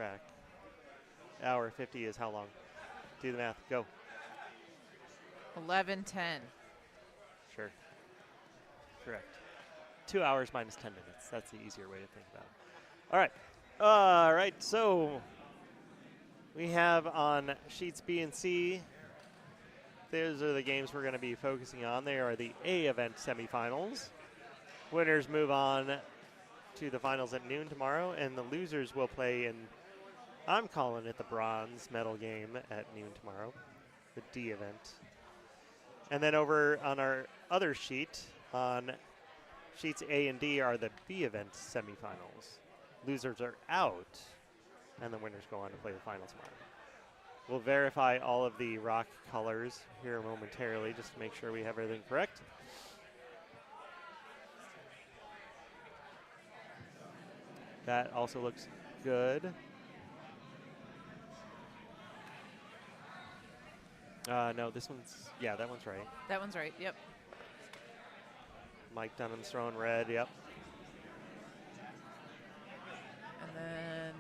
track. Hour 50 is how long? Do the math. Go. 11:10. Sure. Correct. 2 hours minus 10 minutes. That's the easier way to think about it. All right. All right. So we have on sheets B and C. Those are the games we're going to be focusing on. They are the A event semifinals. Winners move on to the finals at noon tomorrow, and the losers will play in, I'm calling it the bronze medal game at noon tomorrow, the D event. And then over on our other sheet, on sheets A and D, are the B event semifinals. Losers are out, and the winners go on to play the final tomorrow. We'll verify all of the rock colors here momentarily just to make sure we have everything correct. That also looks good. No, this one's, yeah, that one's right. That one's right, yep. Mike Dunham's throwing red, yep. And then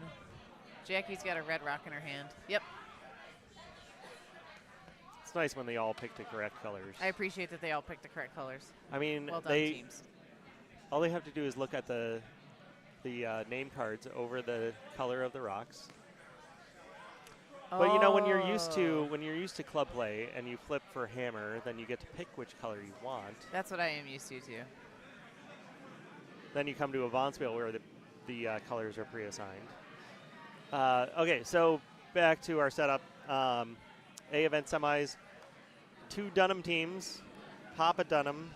Jackie's got a red rock in her hand. Yep. It's nice when they all pick the correct colors. I appreciate that they all picked the correct colors. I mean, well done, teams. All they have to do is look at the name cards over the color of the rocks. But you know, when you're used to club play and you flip for hammer, then you get to pick which color you want. That's what I am used to too. Then you come to a Vaughnspiel where the colors are pre-assigned. Okay, so back to our setup. A event semis, 2 Dunham teams. Papa Dunham,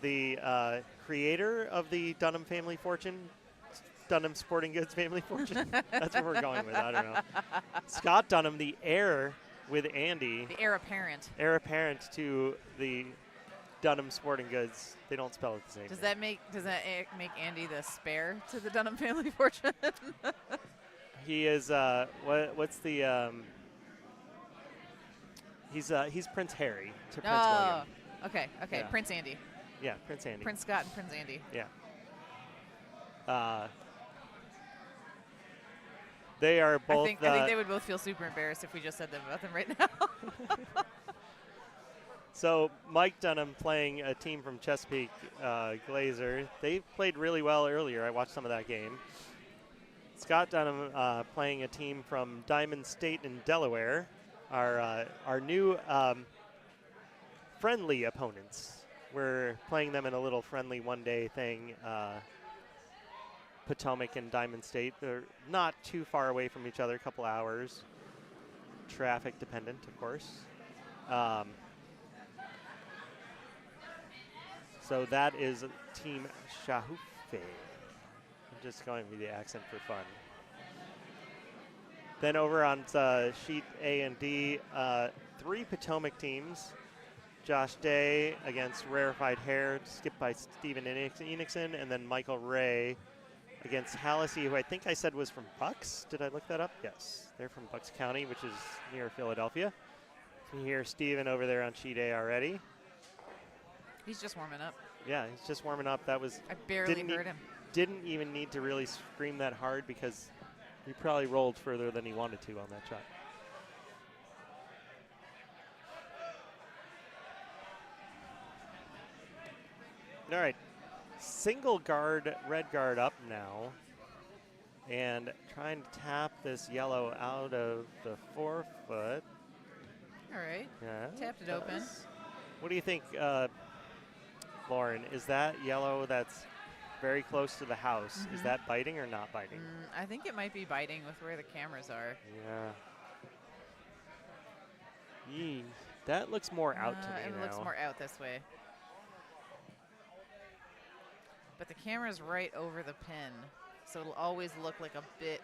the creator of the Dunham family fortune, Dunham Sporting Goods family fortune. That's where we're going with. I don't know. Scott Dunham, the heir with Andy. The heir apparent. Heir apparent to the Dunham Sporting Goods. They don't spell it the same. Does that make Andy the spare to the Dunham family fortune? He is. What's the? He's Prince Harry to Prince William. Okay. Yeah. Prince Andy. Yeah, Prince Andy. Prince Scott and Prince Andy. Yeah. They are both. I think they would both feel super embarrassed if we just said them about them right now. So Mike Dunham playing a team from Chesapeake, Glazer. They played really well earlier. I watched some of that game. Scott Dunham playing a team from Diamond State in Delaware. Our new friendly opponents. We're playing them in a little friendly one-day thing. Potomac and Diamond State. They're not too far away from each other, a couple hours. Traffic dependent, of course. So that is Team Shahoufe. I'm just going with the accent for fun. Then over on sheet A and D, 3 Potomac teams. Josh Day against Rarified Hair, skipped by Stephen Enochson, and then Michael Ray against Hallisey, who I think I said was from Bucks. Did I look that up? Yes. They're from Bucks County, which is near Philadelphia. You hear Stephen over there on sheet A already. He's just warming up. Yeah, he's just warming up. That was. I barely heard him. Didn't even need to really scream that hard because he probably rolled further than he wanted to on that shot. All right, single guard, red guard up now, and trying to tap this yellow out of the 4-foot. All right, yeah, tapped it open. What do you think, Lauren? Is that yellow that's very close to the house? Is that biting or not biting? I think it might be biting with where the cameras are. Yeah. That looks more out to me It now. looks more out this way. But the camera's right over the pin, so it'll always look like a bit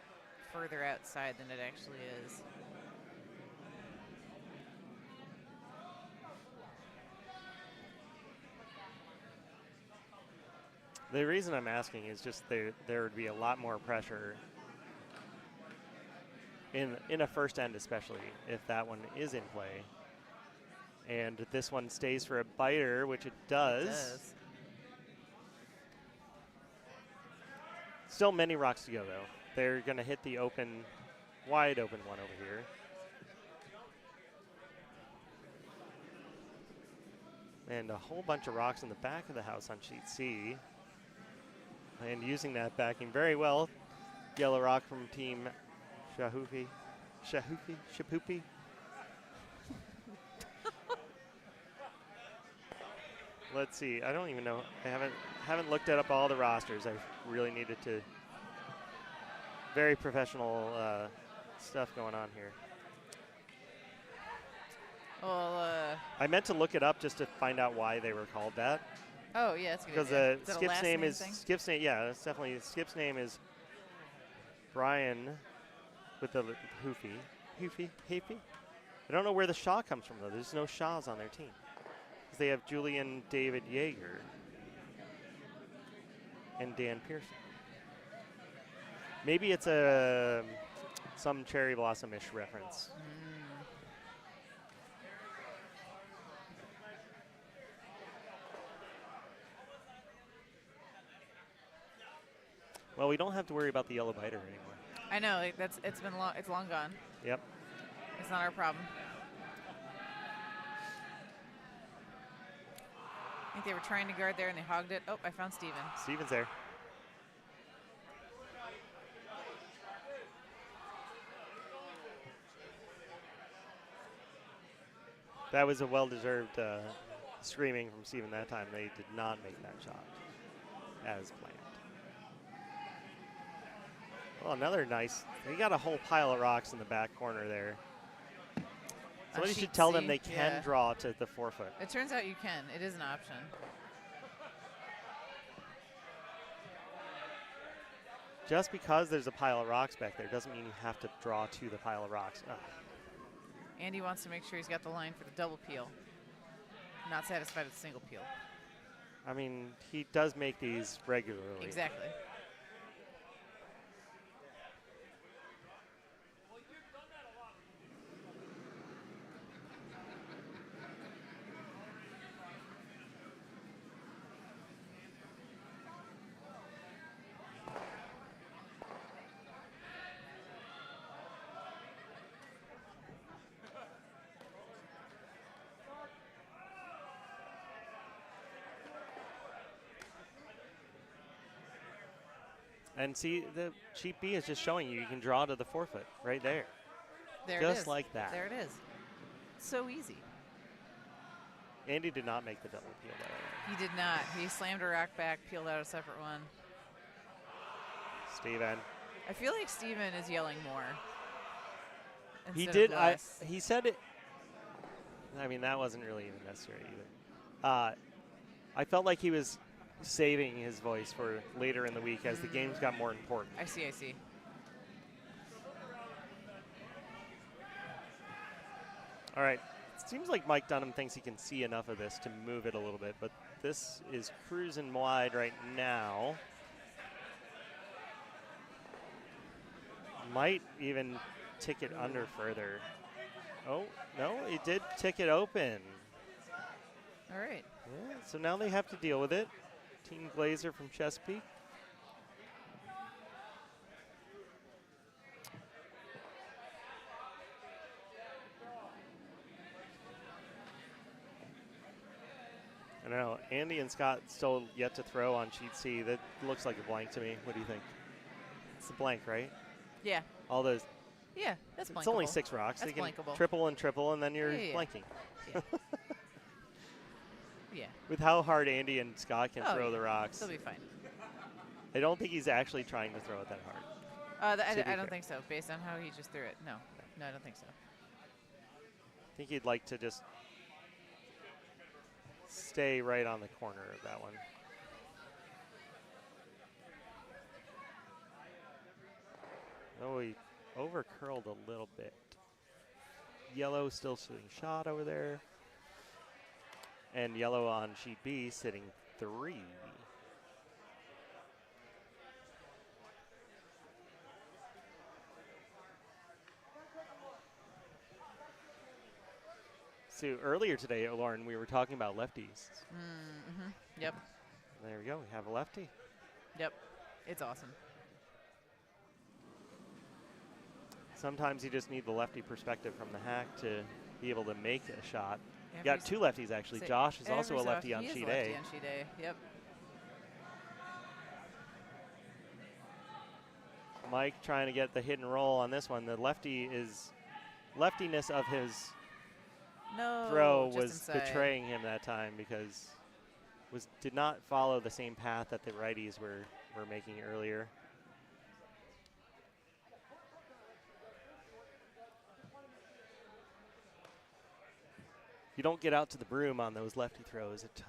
further outside than it actually is. The reason I'm asking is just there would be a lot more pressure in a first end, especially if that one is in play. And this one stays for a biter, which it does. It does. Still many rocks to go, though. they're going to hit the wide open one over here. And a whole bunch of rocks in the back of the house on sheet C. And using that backing very well. Yellow rock from team Chesapeake. Let's see. I don't even know. I haven't looked up all the rosters. I really needed to. Very professional stuff going on here. Well, I meant to look it up just to find out why they were called that. Oh yeah, that's good. Because Skip's name is Skip's name. Yeah, it's definitely Skip's name is Brian with the Hoofy. I don't know where the Shaw comes from though. There's no Shaws on their team. Because they have Julian David Yeager and Dan Pearson. Maybe it's some Cherry Blossom-ish reference. Well, we don't have to worry about the yellow biter anymore. I know it's long gone. Yep. It's not our problem. I think they were trying to guard there and they hogged it. Oh, I found Steven. Steven's there. That was a well-deserved screaming from Steven that time. They did not make that shot as planned. Well, another nice. They got a whole pile of rocks in the back corner there. Somebody should tell them they can draw to the 4-foot. It turns out you can. It is an option. Just because there's a pile of rocks back there doesn't mean you have to draw to the pile of rocks. Ugh. Andy wants to make sure he's got the line for the double peel. Not satisfied with single peel. I mean, he does make these regularly. Exactly. And see, the sheet B is just showing you can draw to the 4-foot right there. There it is. Just like that. There it is. So easy. Andy did not make the double peel that way. He did not. He slammed a rock back, peeled out a separate one. Steven. I feel like Steven is yelling more. He did. He said it. I mean, that wasn't really even necessary either. I felt like he was saving his voice for later in the week as the games got more important. I see. All right. It seems like Mike Dunham thinks he can see enough of this to move it a little bit, but this is cruising wide right now. Might even tick it under further. Oh, no, it did tick it open. All right. Yeah, so now they have to deal with it. Team Glazer from Chesapeake. I don't know. Andy and Scott still yet to throw on sheet C. That looks like a blank to me. What do you think? It's a blank, right? Yeah. All those. Yeah, that's blankable. It's only 6 rocks. That's they can blankable. triple and triple, and then you're blanking. Yeah. Yeah. With how hard Andy and Scott can throw the rocks. They'll be fine. I don't think he's actually trying to throw it that hard. I don't think so, based on how he just threw it. No, I don't think so. I think he'd like to just stay right on the corner of that one. Oh, he over-curled a little bit. Yellow still sitting shot over there. And yellow on sheet B sitting 3. So earlier today, Lauren, we were talking about lefties. Yep. There we go. We have a lefty. Yep. It's awesome. Sometimes you just need the lefty perspective from the hack to be able to make a shot. You Every got two lefties, actually. Josh is also a lefty on sheet A. On sheet A. Yep. Mike trying to get the hit and roll on this one. The leftiness of his throw was betraying him that time because did not follow the same path that the righties were making earlier. You don't get out to the broom on those lefty throws. It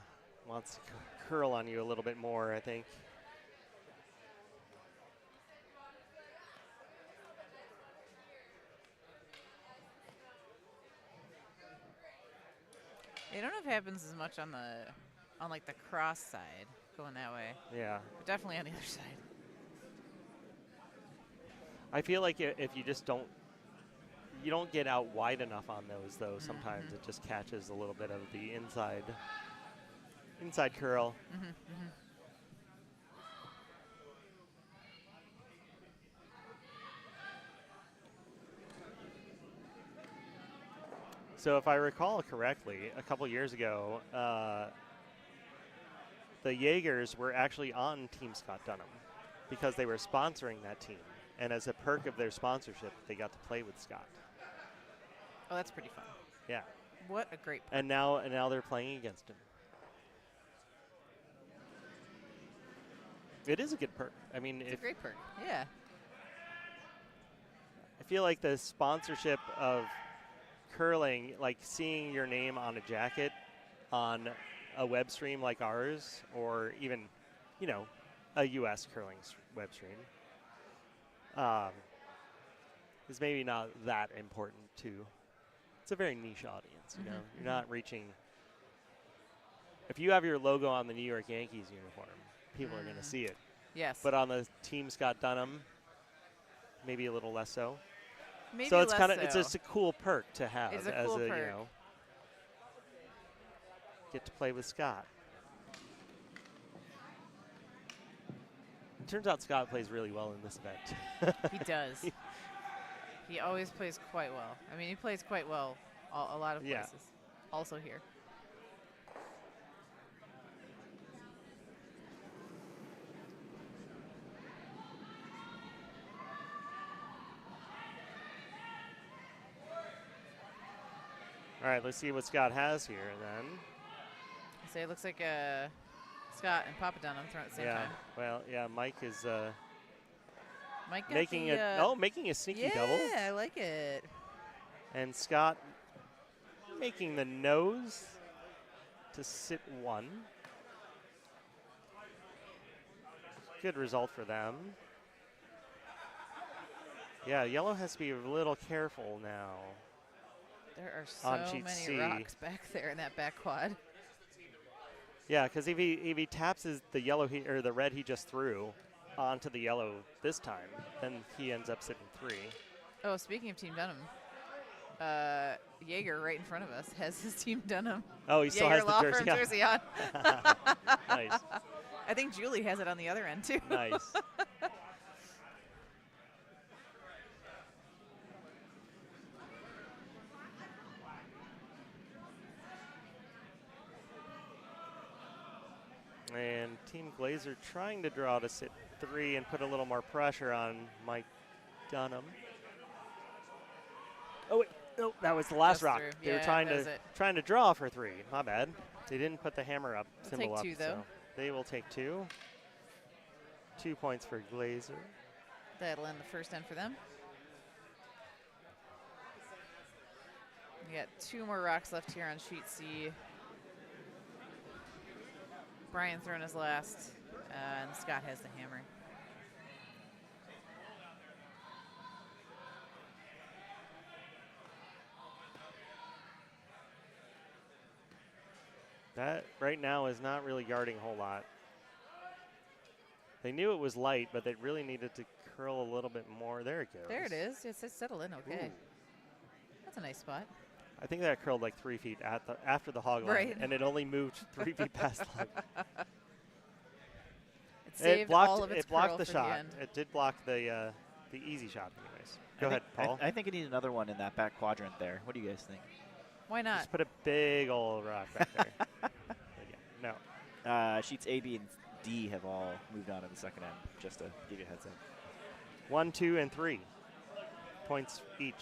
wants to curl on you a little bit more, I think. I don't know if it happens as much on like the cross side going that way. Yeah. But definitely on the other side. I feel like if you just don't get out wide enough on those, though, sometimes it just catches a little bit of the inside curl. So if I recall correctly, a couple years ago, the Jaegers were actually on Team Scott Dunham because they were sponsoring that team. And as a perk of their sponsorship, they got to play with Scott. Oh, that's pretty fun. Yeah. What a great perk. And now they're playing against him. It is a good perk. I mean, it's a great perk. Yeah. I feel like the sponsorship of curling, like seeing your name on a jacket on a web stream like ours, or even, a U.S. curling web stream, is maybe not that important to. It's a very niche audience, you know. You're not reaching. If you have your logo on the New York Yankees uniform, people are going to see it. Yes. But on the Team Scott Dunham, maybe a little less so. Maybe so it's less kind of so. it's just a cool perk to have it's a as cool a perk. Get to play with Scott. It turns out Scott plays really well in this event. He does. He always plays quite well. I mean, he plays quite well a lot of places. Also here. All right, let's see what Scott has here then. So it looks like Scott and Papa Dunham throwing at the same time. Well, yeah, Mike is Mike making making a sneaky double. Yeah, I like it. And Scott making the nose to sit one. Good result for them. Yeah, yellow has to be a little careful now. There are so many rocks back there in that back quad. Yeah, because if he taps the yellow or the red he just threw onto the yellow this time, then he ends up sitting 3. Oh, speaking of Team Dunham, Jaeger right in front of us has his Team Dunham. Oh, he still has the jersey on. Nice. I think Julie has it on the other end too. Nice. And Team Glazer trying to draw to sit 3 and put a little more pressure on Mike Dunham. Oh wait, no, that was the last rock. They were trying to draw for 3. My bad. They didn't put the hammer up symbol up. Take 2 though. So they will take 2. 2 points for Glazer. That'll end the first end for them. We got 2 more rocks left here on sheet C. Brian throwing his last, and Scott has the hammer. That right now is not really yarding a whole lot. They knew it was light, but they really needed to curl a little bit more. There it goes. There it is. It's settled in okay. Ooh. That's a nice spot. I think that curled like 3 feet after the hog line, and it only moved 3 feet past the hog line. It saved all of its blocked curl the for shot. the end. It did block the the easy shot, anyways. Go ahead, I Paul. I think you need another one in that back quadrant there. What do you guys think? Why not? Just put a big old rock back there. But yeah, no. Sheets A, B, and D have all moved on to the second end, just to give you a heads up. 1, 2, and 3 points each.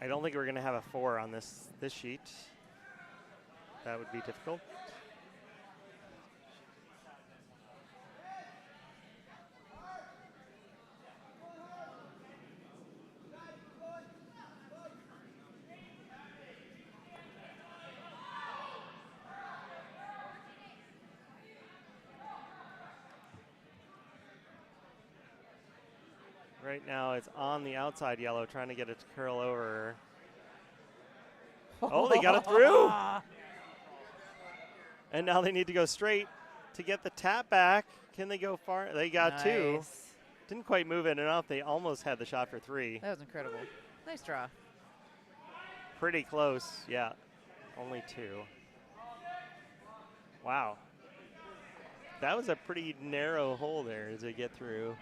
I don't think we're going to have a 4 on this sheet. That would be difficult. Right now it's on the outside yellow, trying to get it to curl over. Oh, they got it through. And now they need to go straight to get the tap back. Can they go far? They got 2. Didn't quite move it enough. They almost had the shot for 3. That was incredible. Nice draw. Pretty close, yeah. Only 2. Wow. That was a pretty narrow hole there to get through.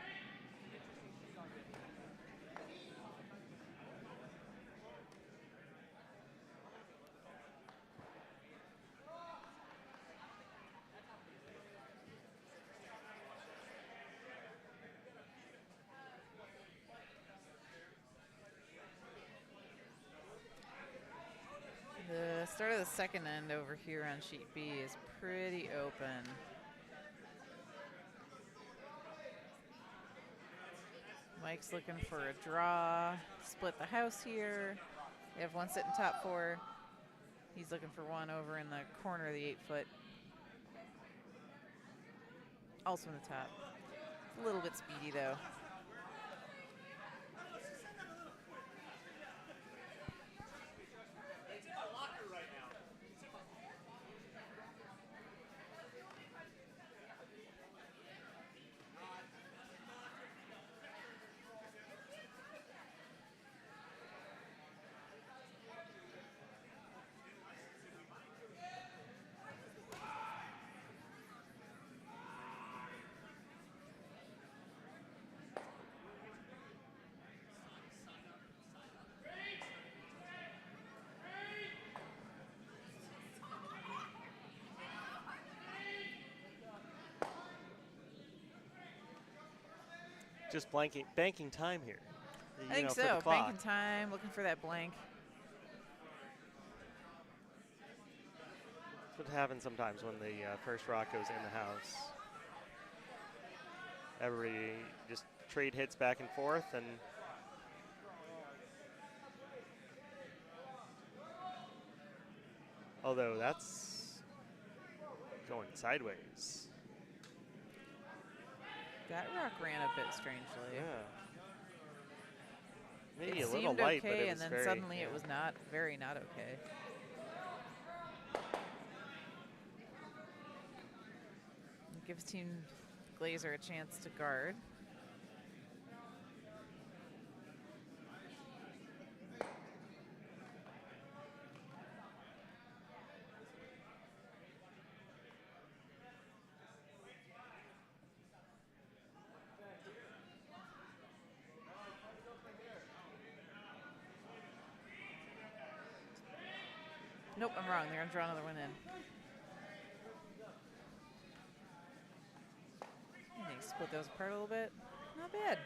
The start of the second end over here on sheet B is pretty open. Mike's looking for a draw, split the house here. They have one sitting top 4. He's looking for one over in the corner of the 8-foot. Also in the top. It's a little bit speedy though. Just banking time here. I think so. Banking time, looking for that blank. That's what happens sometimes when the first rock goes in the house. Everybody just trade hits back and forth, and although that's going sideways. That rock ran a bit strangely. Yeah. Maybe It a little seemed light, but okay, it was and then very, suddenly yeah. it was not okay. It gives Team Glazer a chance to guard. Nope, I'm wrong. They're going to draw another one in. And they split those apart a little bit. Not bad.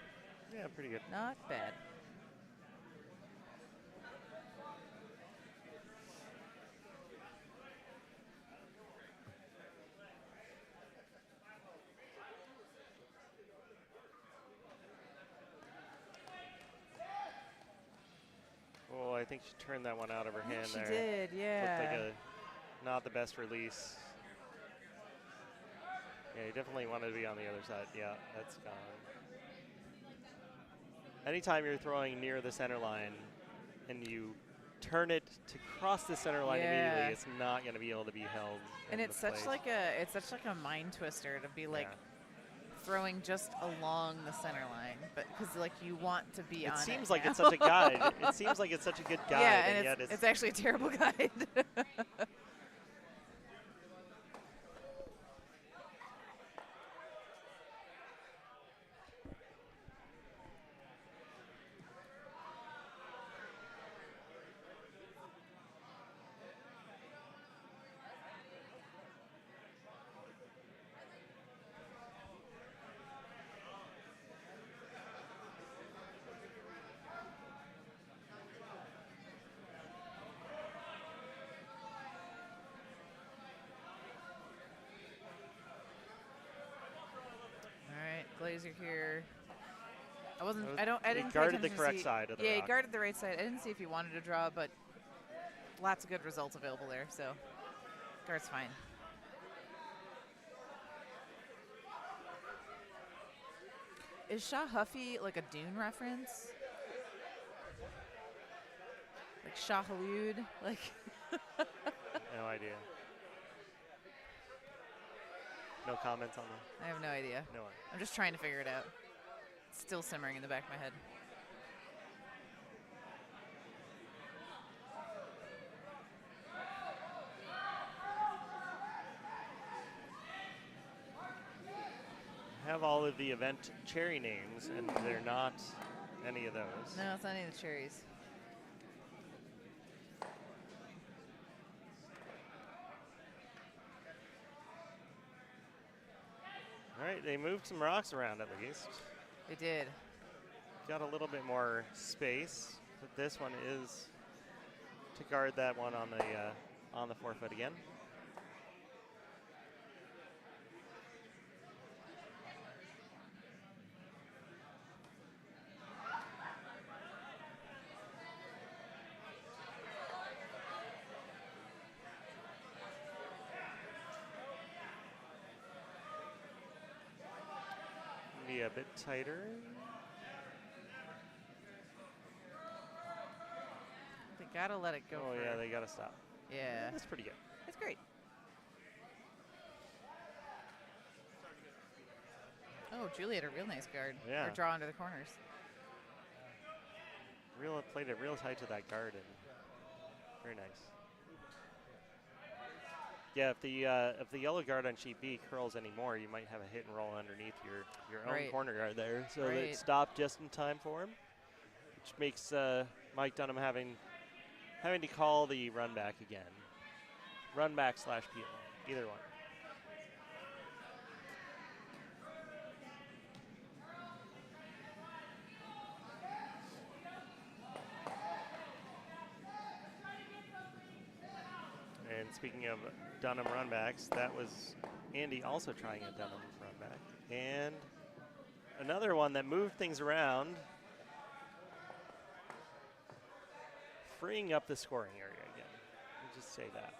Yeah, pretty good. Not bad. Oh, I think she turned that one out of her hand She there. did, yeah. Looked like not the best release. Yeah, you definitely wanted to be on the other side. Yeah, that's gone. Anytime you're throwing near the center line and you turn it to cross the center line immediately, it's not going to be able to be held. And in it's the such place. like a mind twister to be like throwing just along the center line, but because like you want to be on it. It seems like now. it's such a guide. It seems like it's such a good guide, Yeah, and and yet it's actually a terrible guide. Glazer here. I didn't He guarded pay the attention to correct see- side of the Yeah, rock. he guarded the right side. I didn't see if he wanted to draw, but lots of good results available there, so guard's fine. Is Shah Huffy like a Dune reference? Like Shah Halud? Like No idea. No comments on that? I have no idea. No. I'm just trying to figure it out. It's still simmering in the back of my head. Have all of the event cherry names, and they're not any of those. No, it's not any of the cherries. All right, they moved some rocks around at least. They did. Got a little bit more space, but this one is to guard that one on the 4 foot again. Be a bit tighter. They gotta let it go. Oh yeah, they gotta stop. Yeah. That's pretty good. It's great. Oh, Julie had a real nice guard. Yeah. Or draw under the corners. Played it real tight to that guard, and very nice. Yeah, if the yellow guard on sheet B curls anymore, you might have a hit and roll underneath your own Right. corner guard there. So Right. it stopped just in time for him, which makes Mike Dunham having to call the run back again. Run back / peel, either one. And speaking of Dunham runbacks, that was Andy also trying a Dunham runback. And another one that moved things around, freeing up the scoring area again. We'll just say that.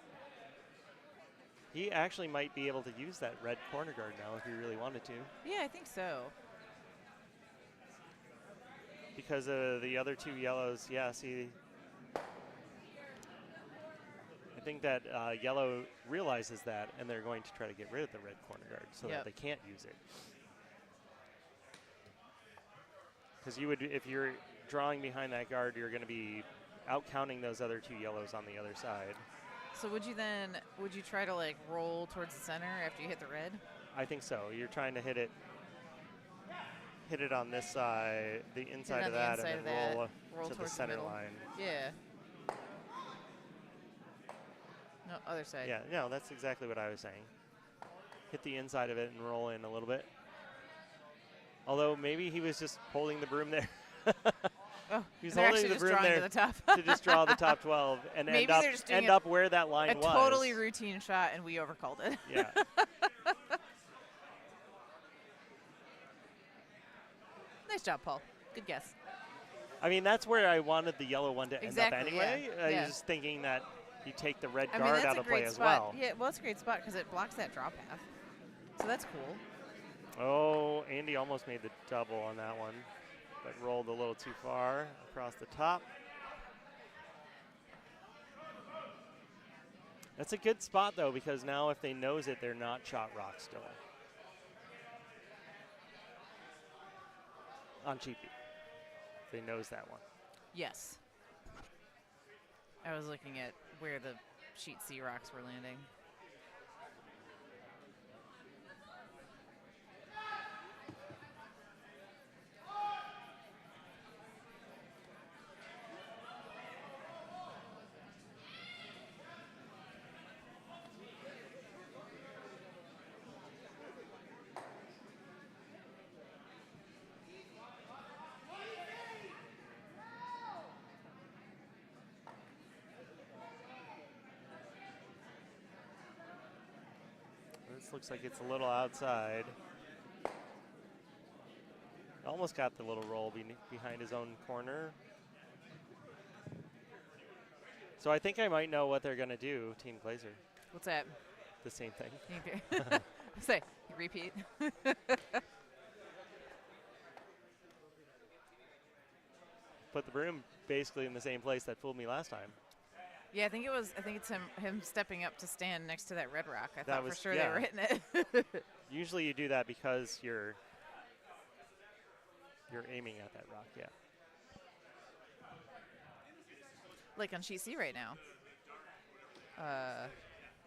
He actually might be able to use that red corner guard now if he really wanted to. Yeah, I think so. Because of the other two yellows, yeah, see. I think that yellow realizes that, and they're going to try to get rid of the red corner guard so that they can't use it. Because you would, if you're drawing behind that guard, you're going to be out-counting those other two yellows on the other side. So would you try to like roll towards the center after you hit the red? I think so. You're trying to hit it on this side, the inside of that, and then roll to the center line. Yeah. No, other side. Yeah, no, that's exactly what I was saying. Hit the inside of it and roll in a little bit. Although maybe he was just holding the broom there. Oh, he's they're holding actually the just broom drawing there to the top. to just draw the top 12 and Maybe they're just doing end up where that line a was. totally routine shot, and we overcalled it. Yeah. Nice job, Paul. Good guess. I mean, that's where I wanted the yellow one to end up anyway. Yeah. I was just thinking that you take the red I guard mean, that's out a of play great as spot. well. Yeah, well, it's a great spot because it blocks that draw path. So that's cool. Oh, Andy almost made the double on that one, but rolled a little too far across the top. That's a good spot, though, because now if they nose it, they're not shot rock still. on Cheapy. They knows that one. Yes. I was looking at where the sheet C rocks were landing. This looks like it's a little outside. Almost got the little roll behind his own corner. So I think I might know what they're going to do, Team Glazer. What's that? The same thing. Say, repeat. Put the broom basically in the same place that fooled me last time. Yeah, I think it's him stepping up to stand next to that red rock. I thought for sure yeah. they were hitting it. Usually you do that because you're aiming at that rock, yeah. Like on sheet C right now,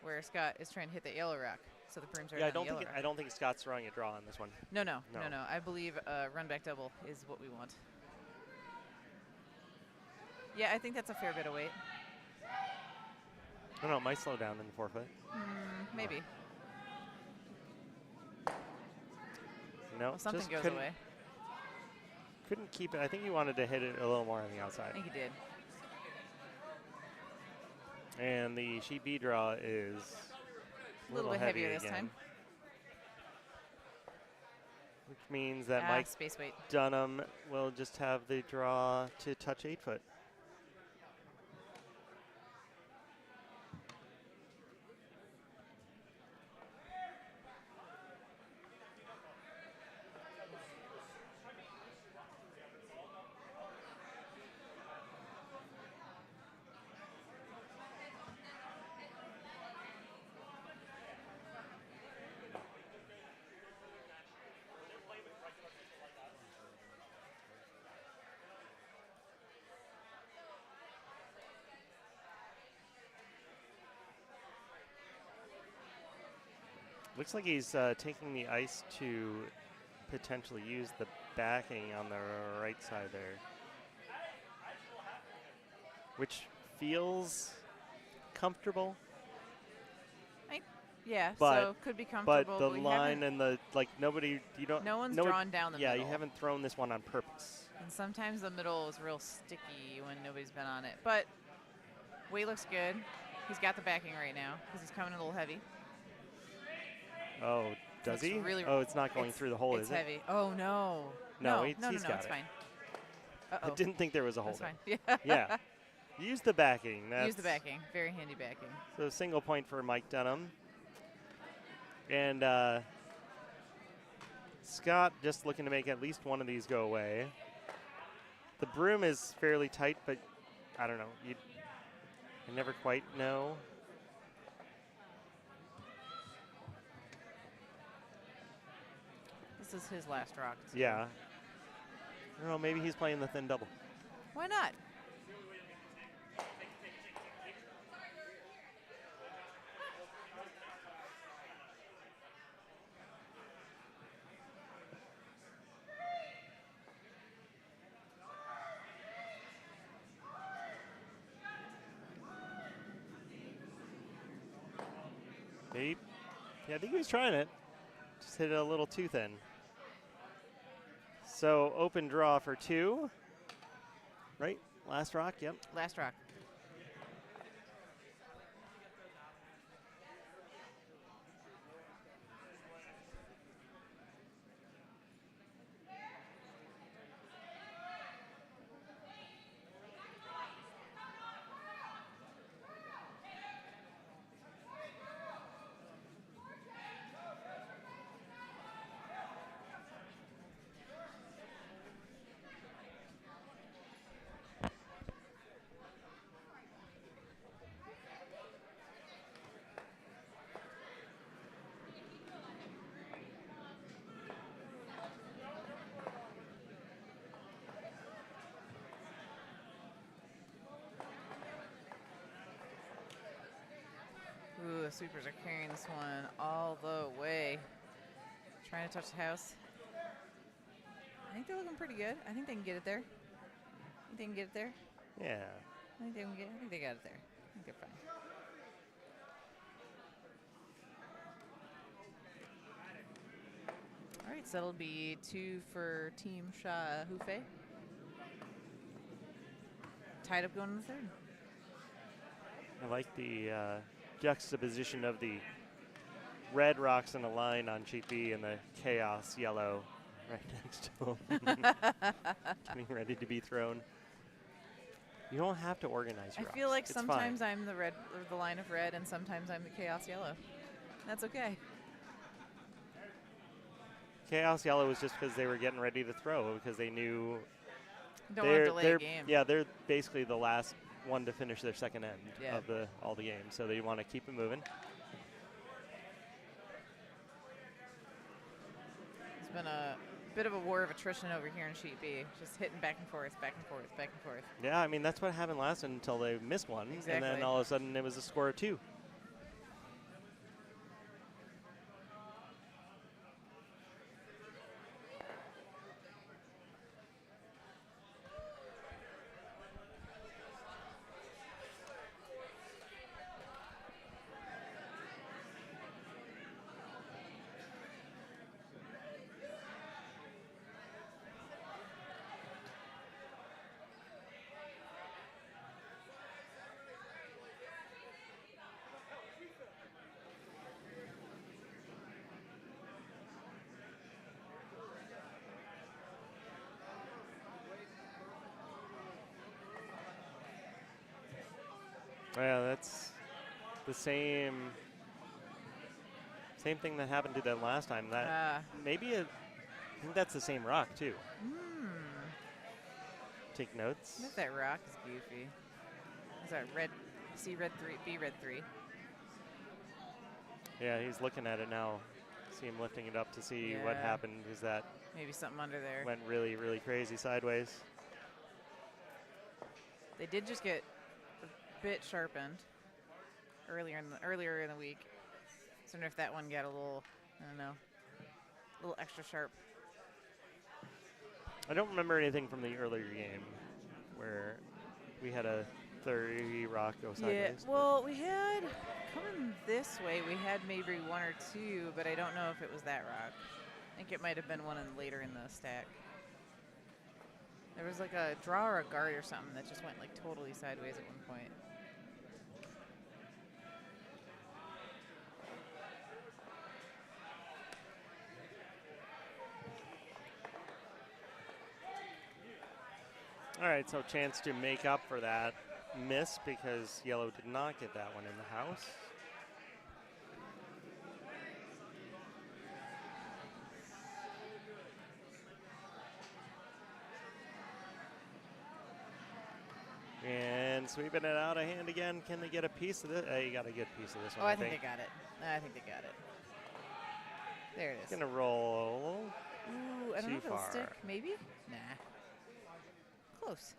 where Scott is trying to hit the yellow rock, so the broom's right on the yellow rock. I don't think Scott's throwing a draw on this one. No. I believe run back double is what we want. Yeah, I think that's a fair bit of weight. No, it might slow down in the forefoot. Maybe. No, Well, something just goes couldn't, away. Couldn't keep it. I think he wanted to hit it a little more on the outside. I think he did. And the sheet B draw is A little bit heavier this time. Which means that Mike space weight. Dunham will just have the draw to touch 8 foot. Looks like he's taking the ice to potentially use the backing on the right side there, which feels comfortable. Yeah, but, so could be comfortable. But the line and the, like, nobody, you don't. No one's drawn down the middle. middle. Yeah, you haven't thrown this one on purpose. And sometimes the middle is real sticky when nobody's been on it. But weight looks good. He's got the backing right now because he's coming a little heavy. Oh, does he? Really, oh, it's not going through the hole, is it? It's heavy. Oh, no. No, no, he's it's got it. Fine. I didn't think there was a hole That's there. fine. Yeah. Use the backing. Use the backing. Very handy backing. So single point for Mike Dunham. And Scott just looking to make at least one of these go away. The broom is fairly tight, but I don't know. I never quite know. This is his last rock, too. Yeah. I don't know, maybe he's playing the thin double. Why not? Maybe. Yeah, I think he was trying it. Just hit it a little too thin. So open draw for 2. Right? Last rock, yep. Last rock. Sweepers are carrying this one all the way. Trying to touch the house. I think they're looking pretty good. I think they can get it there. I think they can get it there. Yeah. I think they got it there. I think they're fine. All right, so that'll be 2 for Team Hufe. Tied up going in the third. I like the juxtaposition of the red rocks in a line on sheet B and the chaos yellow right next to them. Getting ready to be thrown. You don't have to organize your I feel like rocks. sometimes I'm the red, or the line of red, and sometimes I'm the chaos yellow. That's okay. Chaos yellow was just because they were getting ready to throw because they knew Don't want to delay a game. Yeah, they're basically the last one to finish their second end Yeah. of all the games, so they want to keep it moving. It's been a bit of a war of attrition over here in sheet B, just hitting back and forth, back and forth, back and forth. Yeah, I mean, that's what happened last until they missed one, and Exactly. then all of a sudden it was a score of 2. Yeah, that's the same thing that happened to them last time. That I think that's the same rock too. Take notes. I think that rock is goofy. Is that red? C red 3, B red 3. Yeah, he's looking at it now. See him lifting it up to see what Yeah. happened. Is that Maybe something under there. went really, really crazy sideways. They did just get a bit sharpened earlier in the week. So I wonder if that one got a little, I don't know, a little extra sharp. I don't remember anything from the earlier game where we had a 30 rock go sideways. Yeah, well, we had, coming this way, we had maybe 1 or 2, but I don't know if it was that rock. I think it might have been one later in the stack. There was like a draw or a guard or something that just went like totally sideways at one point. All right, so chance to make up for that miss because yellow did not get that one in the house. And sweeping it out of hand again. Can they get a piece of this? You got a good piece of this one. Oh, I think they got it. I think they got it. There it is. Gonna roll. Ooh, I don't know if it'll far. stick. Maybe? Nah. Close.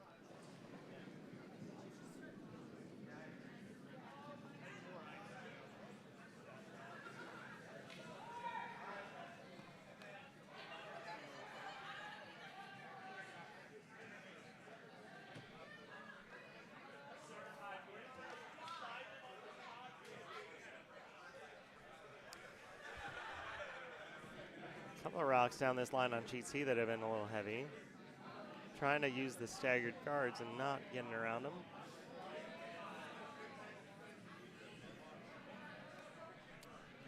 Couple of rocks down this line on sheet C that have been a little heavy. Trying to use the staggered guards and not getting around them.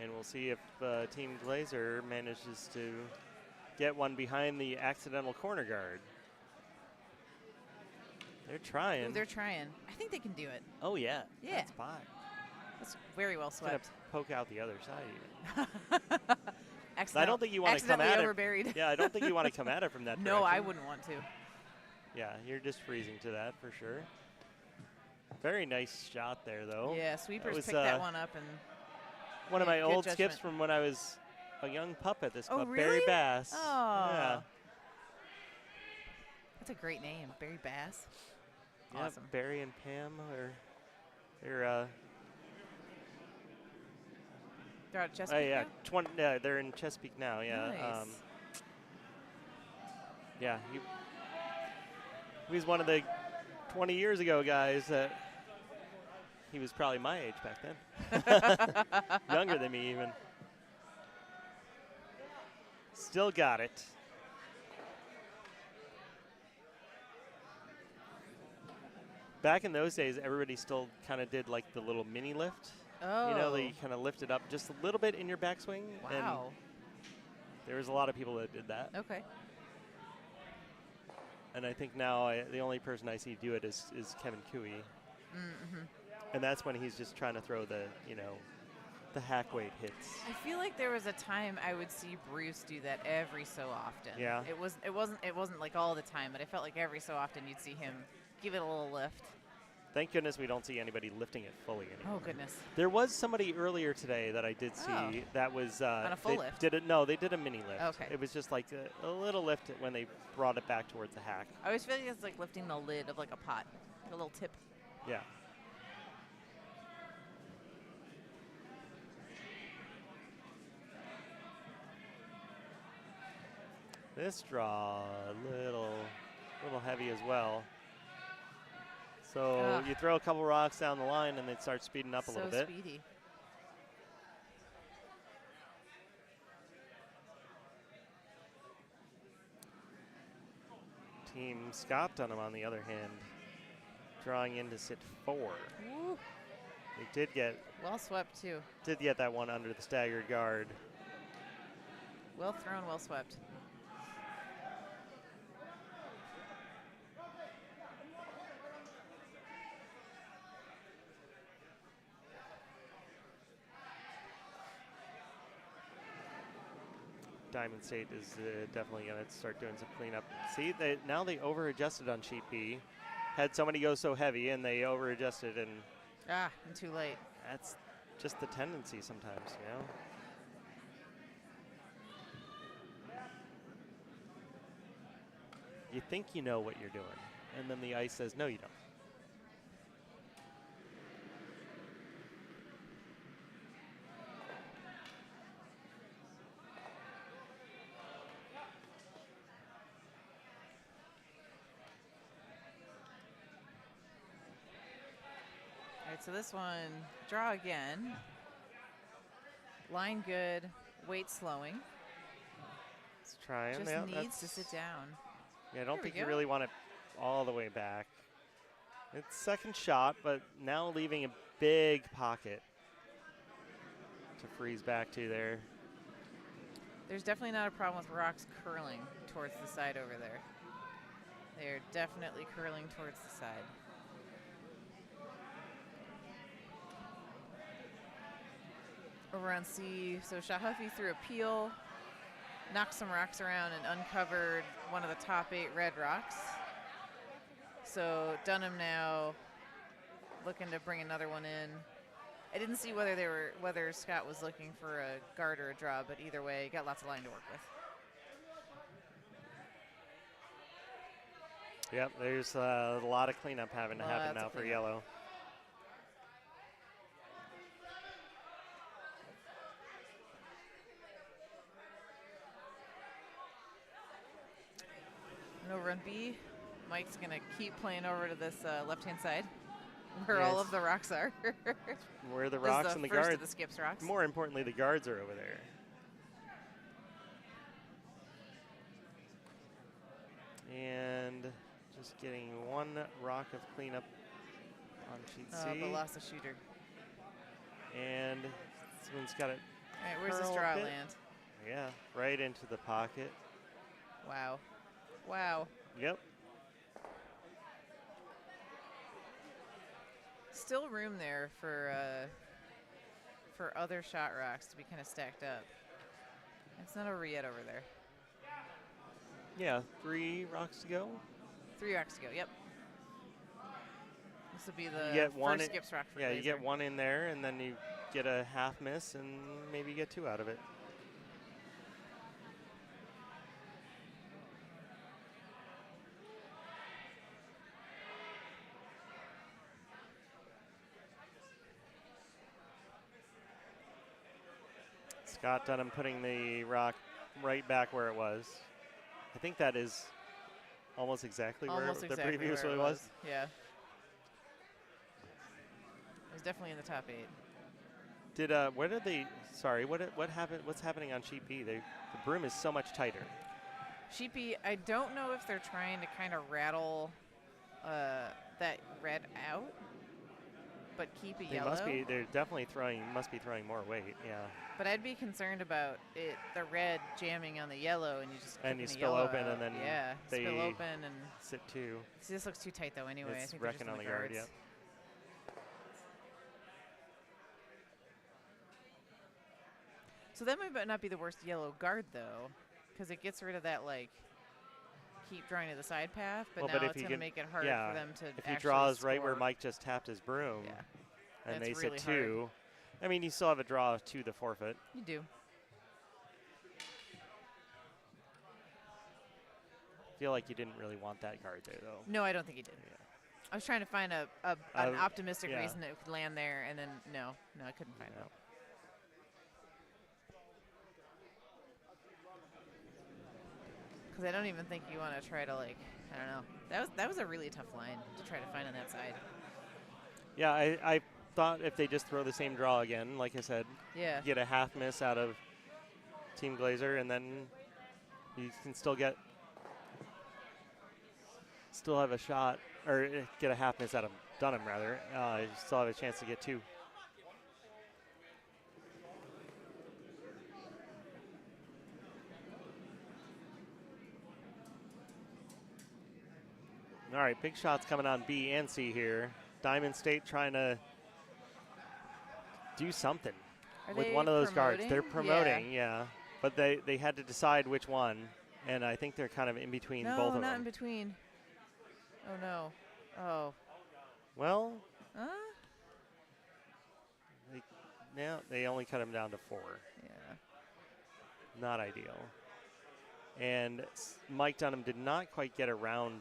And we'll see if Team Glazer manages to get one behind the accidental corner guard. They're trying. Ooh, they're trying. I think they can do it. Oh, yeah. Yeah. That's by. That's very well It's going swept. to poke out the other side. I I don't think you want to come at it. overburied. Yeah, I don't think you want to come at it from that direction. No, I wouldn't want to. Yeah, you're just freezing to that for sure. Very nice shot there, though. Yeah, sweepers was, picked that one up and One of my good old judgment. skips from when I was a young pup at this Oh, club, really? Barry Bass. Oh. Yeah. That's a great name, Barry Bass. Yeah, Awesome. Barry and Pam they're They're out of Chesapeake yeah, now? they're in Chesapeake now. Yeah. Nice. Yeah, he was one of the 20 years ago guys that he was probably my age back then. Younger than me even. Still got it. Back in those days, everybody still kind of did like the little mini lift. Oh. You know, they kind of lifted up just a little bit in your backswing. Wow. And there was a lot of people that did that. Okay. And I think now the only person I see do it is Kevin Cooey. Mm-hmm. And that's when he's just trying to throw the, the hack weight hits. I feel like there was a time I would see Bruce do that every so often. Yeah. It wasn't like all the time, but I felt like every so often you'd see him give it a little lift. Thank goodness we don't see anybody lifting it fully anymore. Oh goodness. There was somebody earlier today that I did see that was on a full they lift. Did it? No, they did a mini lift. Okay. It was just like a little lift when they brought it back towards the hack. I always feel like it's like lifting the lid of like a pot, a little tip. Yeah. This draw a little heavy as well. So you throw a couple rocks down the line and they start speeding up a little bit. So speedy. Team Scott Dunham, on the other hand, drawing in to sit 4. Woo. They did get Well swept too. that one under the staggered guard. Well thrown, well swept. Diamond State is definitely going to start doing some cleanup. See, now they over-adjusted on sheet B. Had somebody go so heavy, and they over-adjusted, and I'm too late. that's just the tendency sometimes, You think you know what you're doing, and then the ice says, no, you don't. All right, so this one, draw again. Line good, weight slowing. Let's try him. Just needs to sit down. Yeah, I don't There we think you go. really want it all the way back. It's second shot, but now leaving a big pocket to freeze back to there. There's definitely not a problem with rocks curling towards the side over there. They're definitely curling towards the side. Over on C, so Shahuffy threw a peel, knocked some rocks around and uncovered one of the top 8 red rocks. So Dunham now looking to bring another one in. I didn't see whether Scott was looking for a guard or a draw, but either way, got lots of line to work with. Yep, there's a lot of cleanup having to happen now for yellow. And over on B, Mike's going to keep playing over to this left-hand side where all of the rocks are. Where the rocks and the first guards. of the skips rocks. More importantly, the guards are over there. And just getting one rock of cleanup on sheet C. But lost the shooter. And this one's got it. All right, where's this draw land? Yeah, right into the pocket. Wow. Wow. Yep. Still room there for other shot rocks to be kind of stacked up. It's not over yet over there. Yeah, 3 rocks to go. 3 rocks to go, yep. This will be the You get one first skips rock for Yeah, you Glazer. get one in there, and then you get a half miss, and maybe you get 2 out of it. Scott Dunham putting the rock right back where it was. I think that is almost exactly where the previous one was. Yeah. It was definitely in the top 8. Did what happened? What's happening on Sheet B? The broom is so much tighter. Sheet B, I don't know if they're trying to kind of rattle that red out, but keep a yellow. They're definitely must be throwing more weight, yeah. But I'd be concerned about the red jamming on the yellow, and you just and you spill open, and then they spill open and sit too. See, this looks too tight though. Anyway, it's I think wrecking they're on just the guard. Yeah. So that might not be the worst yellow guard though, because it gets rid of that keep drawing to the side path. But now it's going to make it hard for them to. If he draws right where Mike just tapped his broom, and they sit 2. I mean, you still have a draw to the forfeit. You do. I feel like you didn't really want that card there, though. No, I don't think he did. Yeah. I was trying to find an optimistic reason it could land there, and then no, I couldn't find it. Because I don't even think you want to try to I don't know. That was a really tough line to try to find on that side. Yeah, I thought if they just throw the same draw again, like I said, get a half miss out of Team Glazer, and then you can still have a shot, or get a half miss out of Dunham, rather. You still have a chance to get 2. All right, big shots coming on B and C here. Diamond State trying to do something with one of those guards. They're promoting, yeah. But they had to decide which one, and I think they're kind of in between both of them. No, not in between. Oh, no. Oh. Well, they only cut him down to 4. Yeah. Not ideal. And Mike Dunham did not quite get around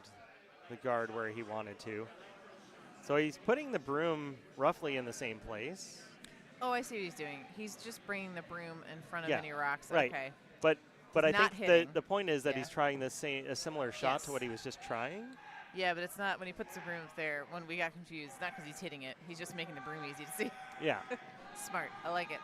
the guard where he wanted to. So he's putting the broom roughly in the same place. Oh, I see what he's doing. He's just bringing the broom in front of any rocks. Right. Okay. But I think the point is that he's trying a similar shot to what he was just trying. Yeah, but it's not when he puts the broom there. When we got confused, it's not because he's hitting it. He's just making the broom easy to see. Yeah. Smart. I like it.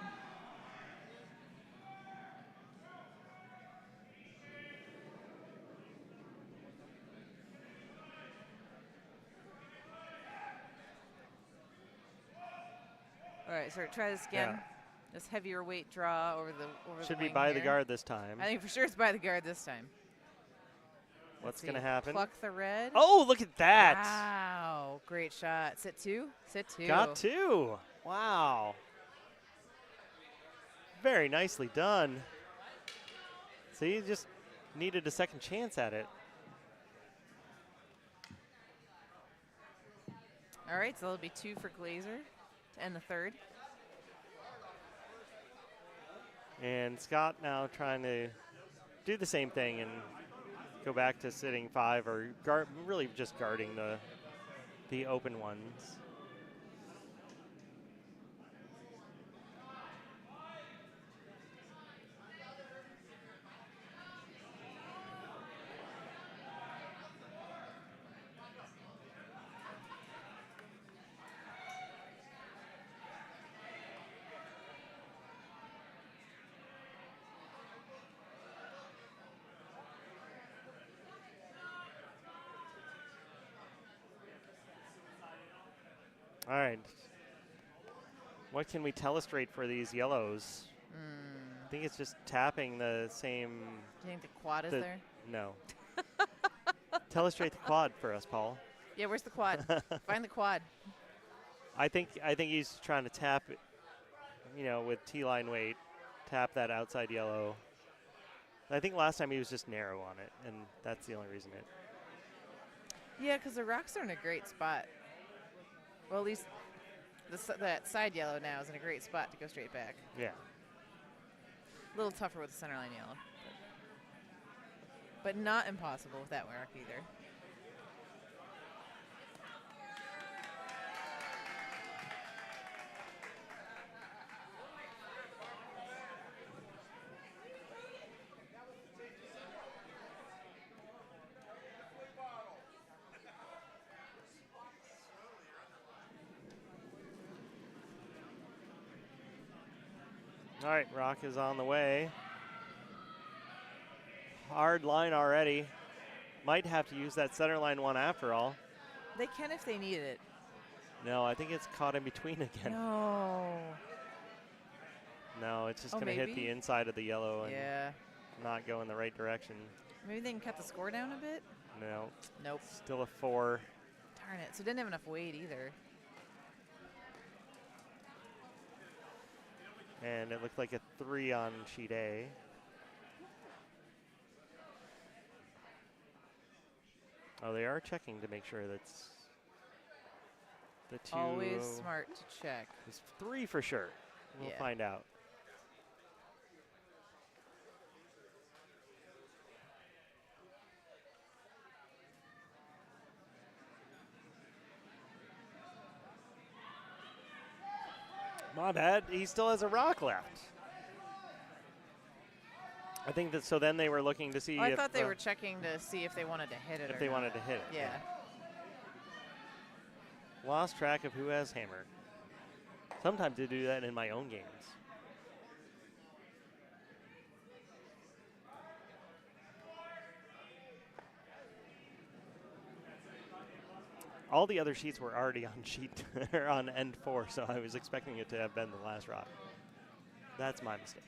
All right, so try this again. Yeah. This heavier weight draw over the Should be by the guard this time. I think for sure it's by the guard this time. What's going to happen? Pluck the red. Oh, look at that. Wow, great shot. Sit 2. Sit 2. Got 2. Wow. Very nicely done. So you just needed a second chance at it. All right, so it'll be 2 for Glazer to end the third. And Scott now trying to do the same thing and go back to sitting 5 or really just guarding the open ones. All right. What can we telestrate for these yellows? I think it's just tapping the same. Do you think the quad is there? No. Telestrate the quad for us, Paul. Yeah, where's the quad? Find the quad. I think he's trying to tap it, with T-line weight, tap that outside yellow. I think last time he was just narrow on it, and that's the only reason it. Yeah, because the rocks are in a great spot. Well, at least that side yellow now is in a great spot to go straight back. Yeah. A little tougher with the center line yellow. But not impossible with that rock either. All right, rock is on the way. Hard line already. Might have to use that center line one after all. They can if they need it. No, I think it's caught in between again. No. No, it's just Oh, going to hit maybe? the inside of the yellow and Yeah. not go in the right direction. Maybe they can cut the score down a bit? No. Nope. Still a 4. Darn it. So it didn't have enough weight either. And it looked like a 3 on sheet A. Oh, they are checking to make sure that's the 2. Always smart to check. It's 3 for sure. We'll Yeah. find out. My bad. He still has a rock left. I think that. So then they were looking to see Oh, I if thought they were checking to see if they wanted to hit it if or they not. wanted to hit it. Yeah. Lost track of who has hammer. Sometimes they do that in my own games. All the other sheets were already on sheet or on end 4, so I was expecting it to have been the last rock. That's my mistake.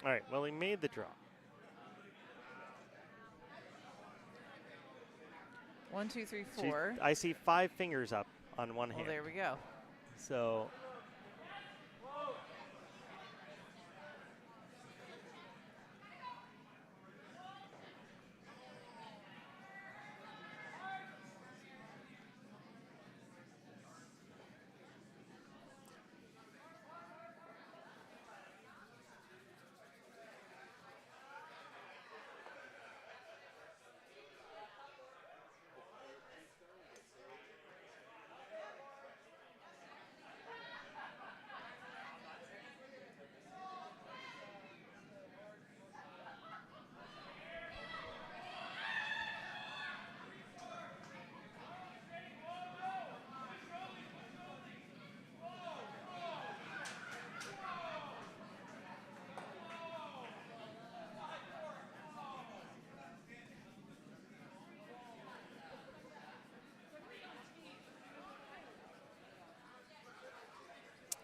All right, well, he made the draw. 1, 2, 3, So 4. I see 5 fingers up on one Well, hand. there we go. So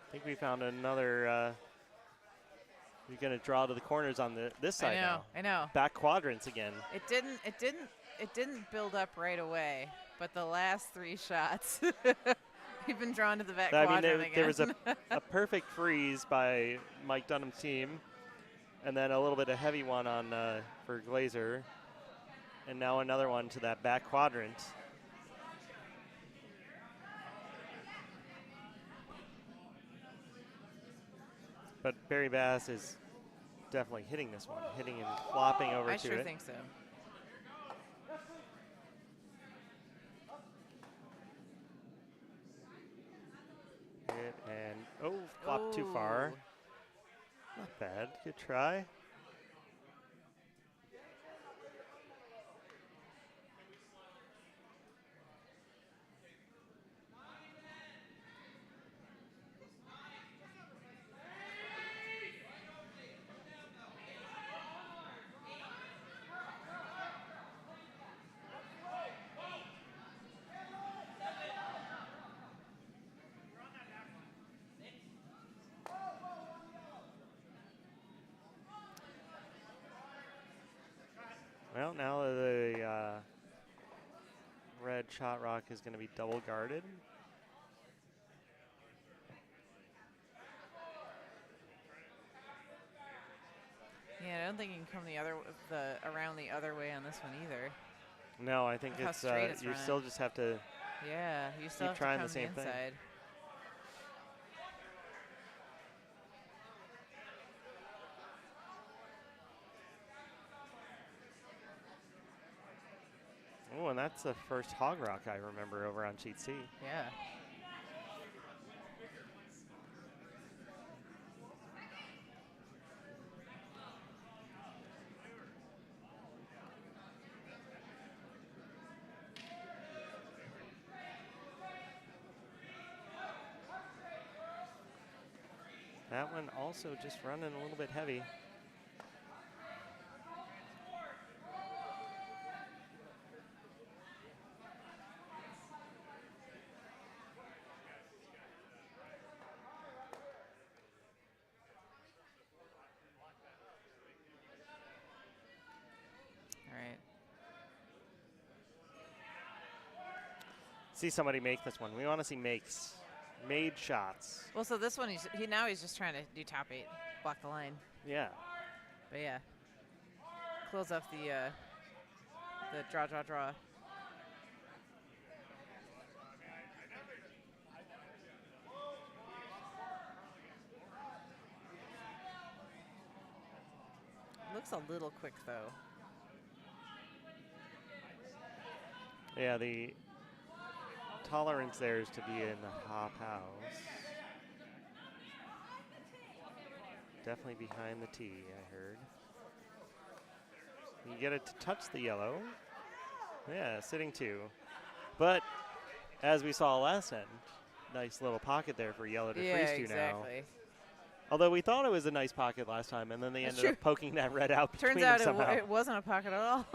I think we found another. We're gonna draw to the corners on this side now. I know. Back quadrants again. It didn't build up right away, but the last 3 shots, we've been drawn to the back I mean, quadrant again. there was a perfect freeze by Mike Dunham's team, and then a little bit of heavy one on for Glazer, and now another one to that back quadrant. But Barry Bass is definitely hitting this one, hitting and flopping over I to sure it. think so. Hit and flopped too far. Not bad. Good try. Well, now the red shot rock is going to be double guarded. Yeah, I don't think you can come around the other way on this one either. No, I think Look how it's straight it's you running. still just have to. Yeah, you still have to trying come the same thing. inside. Oh, and that's the first hog rock I remember over on sheet C. Yeah. That one also just running a little bit heavy. All right. See somebody make this one. We want to see makes. Made shots. Well, so this one, he's just trying to do top 8, block the line. Yeah. But yeah, close off the draw. Looks a little quick though. Yeah, the tolerance there is to be in the hop house. Definitely behind the tee, I heard. You get it to touch the yellow. Yeah, sitting 2. But as we saw last end, nice little pocket there for yellow to freeze to exactly. now. Although we thought it was a nice pocket last time, and then they ended up poking that red out between Turns them out somehow. it wasn't a pocket at all.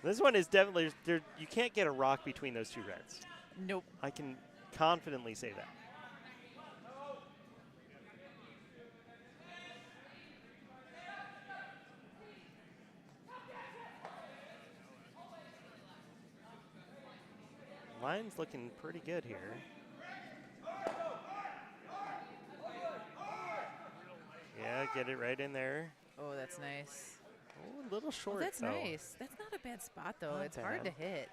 This one is definitely, you can't get a rock between those 2 reds. Nope. I can confidently say that. Line's looking pretty good here. Yeah, get it right in there. Oh, that's nice. Oh, a little short. Oh, that's though. nice. That's not a bad spot though. Not It's hard to bad. hit.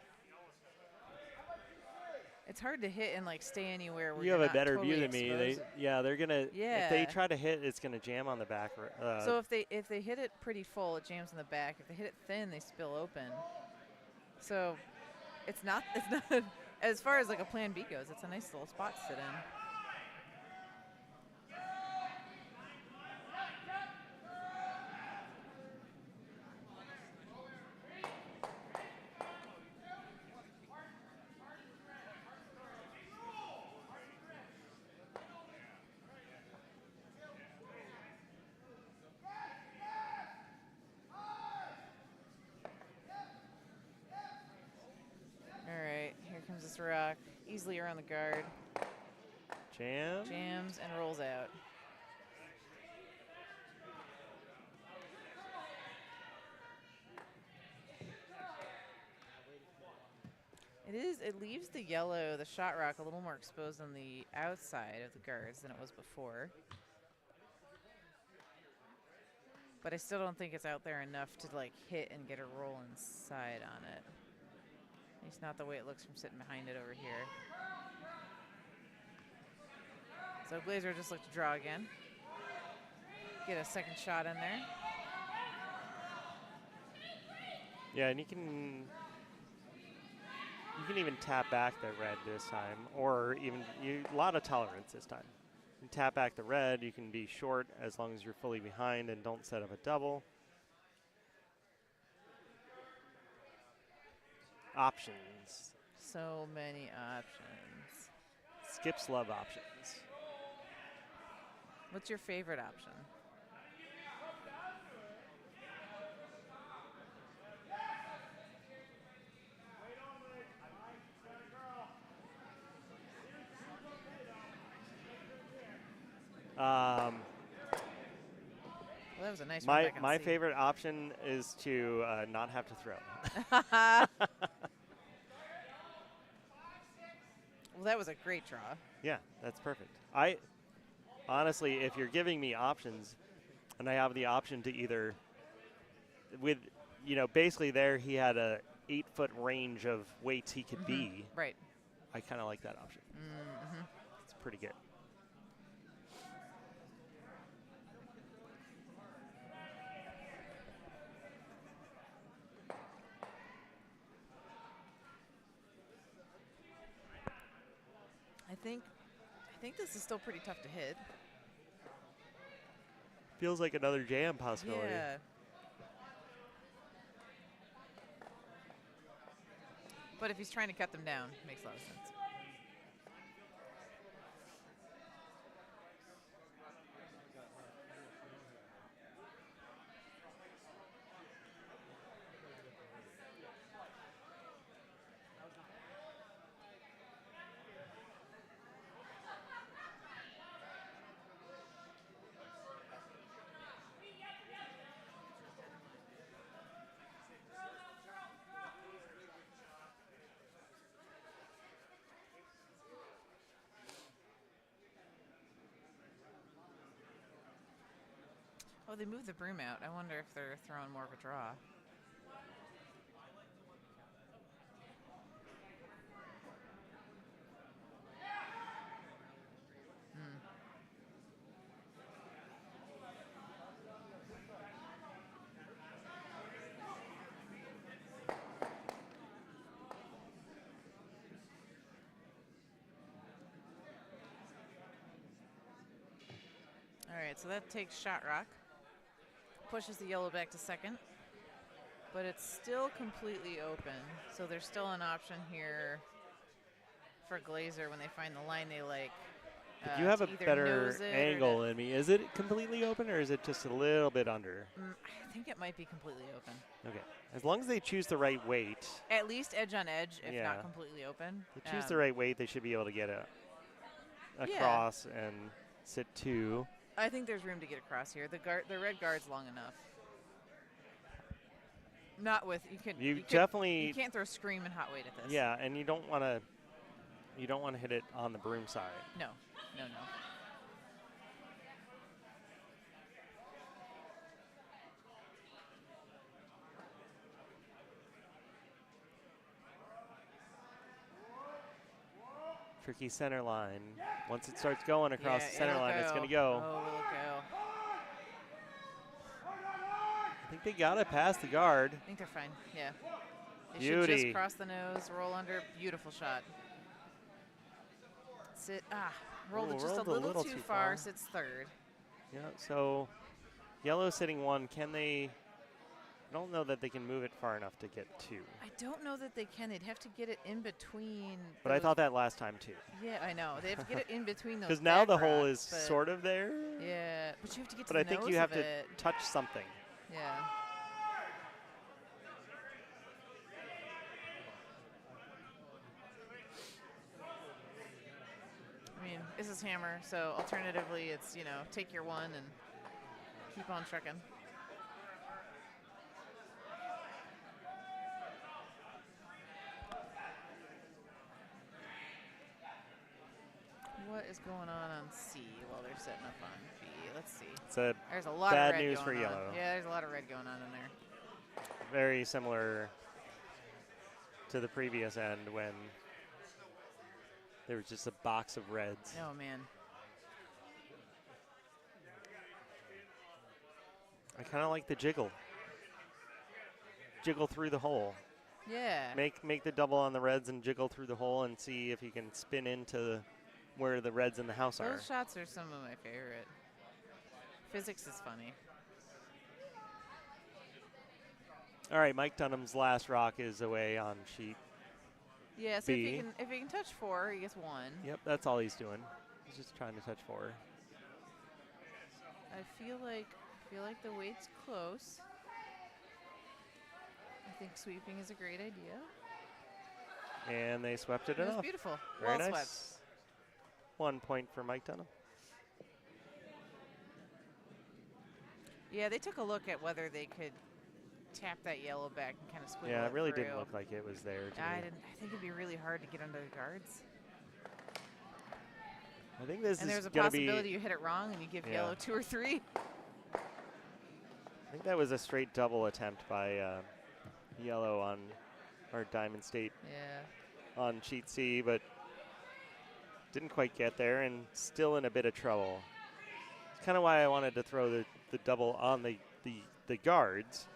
It's hard to hit and like stay anywhere where You you're have a not better totally view than me. exposed. They're gonna. If Yeah. they try to hit, it's gonna jam on the back. So if they hit it pretty full, it jams in the back. If they hit it thin, they spill open. So it's not as far as like a plan B goes. It's a nice little spot to sit in. Comes this rock easily around the guard. Jam. Jams and rolls out. It leaves the yellow, the shot rock, a little more exposed on the outside of the guards than it was before. But I still don't think it's out there enough to like hit and get a roll inside on it. At least not the way it looks from sitting behind it over here. So Blazer just looked to draw again. Get a second shot in there. Yeah, and you can even tap back the red this time, or even a lot of tolerance this time. You can tap back the red. You can be short as long as you're fully behind and don't set up a double. Options. So many options. Skips love options. What's your favorite option? Well, that was a nice one back on My C. favorite option is to not have to throw. Well, that was a great draw. Yeah, that's perfect. Honestly, if you're giving me options, and I have the option to either, basically there he had a 8-foot range of weights he could be. Right. I kind of like that option. It's pretty good. I think this is still pretty tough to hit. Feels like another jam possibility. Yeah. But if he's trying to cut them down, it makes a lot of sense. Oh, they moved the broom out. I wonder if they're throwing more of a draw. All right, so that takes shot rock. Pushes the yellow back to second. But it's still completely open. So there's still an option here for Glazer when they find the line they like. You have a to either better nose it or angle to- than me. Is it completely open or is it just a little bit under? I think it might be completely open. Okay. As long as they choose the right weight. At least edge on edge, if Yeah. not completely open. They choose the right weight, they should be able to get across and sit two. I think there's room to get across here. The red guard's long enough. Not with you can't throw scream and hot weight at this. Yeah, and you don't want to hit it on the broom side. No. Tricky center line. Once it starts going across Yeah, the center it'll line, it's go. going to go. Oh, it'll go. I think they got it past the guard. I think they're fine. Yeah. They should Beauty. just cross the nose, roll under. Beautiful shot. Sit. Rolled Ooh, it just rolled a little too far. Sits third. Yeah, so yellow sitting one. Can they? I don't know that they can move it far enough to get two. I don't know that they can. They'd have to get it in between. But I thought that last time too. Yeah, I know. They have to get it in between those. Because now the back hole rocks, is but- sort of there. Yeah, but you have to get to But I the think nose you have of to it. touch something. Yeah. I mean, this is hammer, so alternatively it's, take your one and keep on trucking. What is going on C while they're setting up on B? Let's see. It's a There's a lot bad of red news going for on. yellow. Yeah, there's a lot of red going on in there. very similar to the previous end when there was just a box of reds. Oh, man. I kind of like the jiggle. Jiggle through the hole. Yeah. Make the double on the reds and jiggle through the hole and see if you can spin into where the reds in the house are. Those shots are some of my favorite. Physics is funny. All right, Mike Dunham's last rock is away on sheet. Yeah, so B. if he can touch 4, he gets 1. Yep, that's all he's doing. He's just trying to touch 4. I feel like the weight's close. I think sweeping is a great idea. And they swept it It was enough. beautiful. Very Well nice. swept. 1 point for Mike Dunham. Yeah, they took a look at whether they could tap that yellow back and kind of squiggle Yeah, it really through. didn't look like it was there to I me. didn't. I think it'd be really hard to get under the guards. I think this And is there's a going to be. possibility you hit it wrong and you give Yeah. yellow 2 or 3. I think that was a straight double attempt by yellow on, or Diamond State Yeah. on sheet C, but didn't quite get there and still in a bit of trouble. It's kind of why I wanted to throw the double on the guards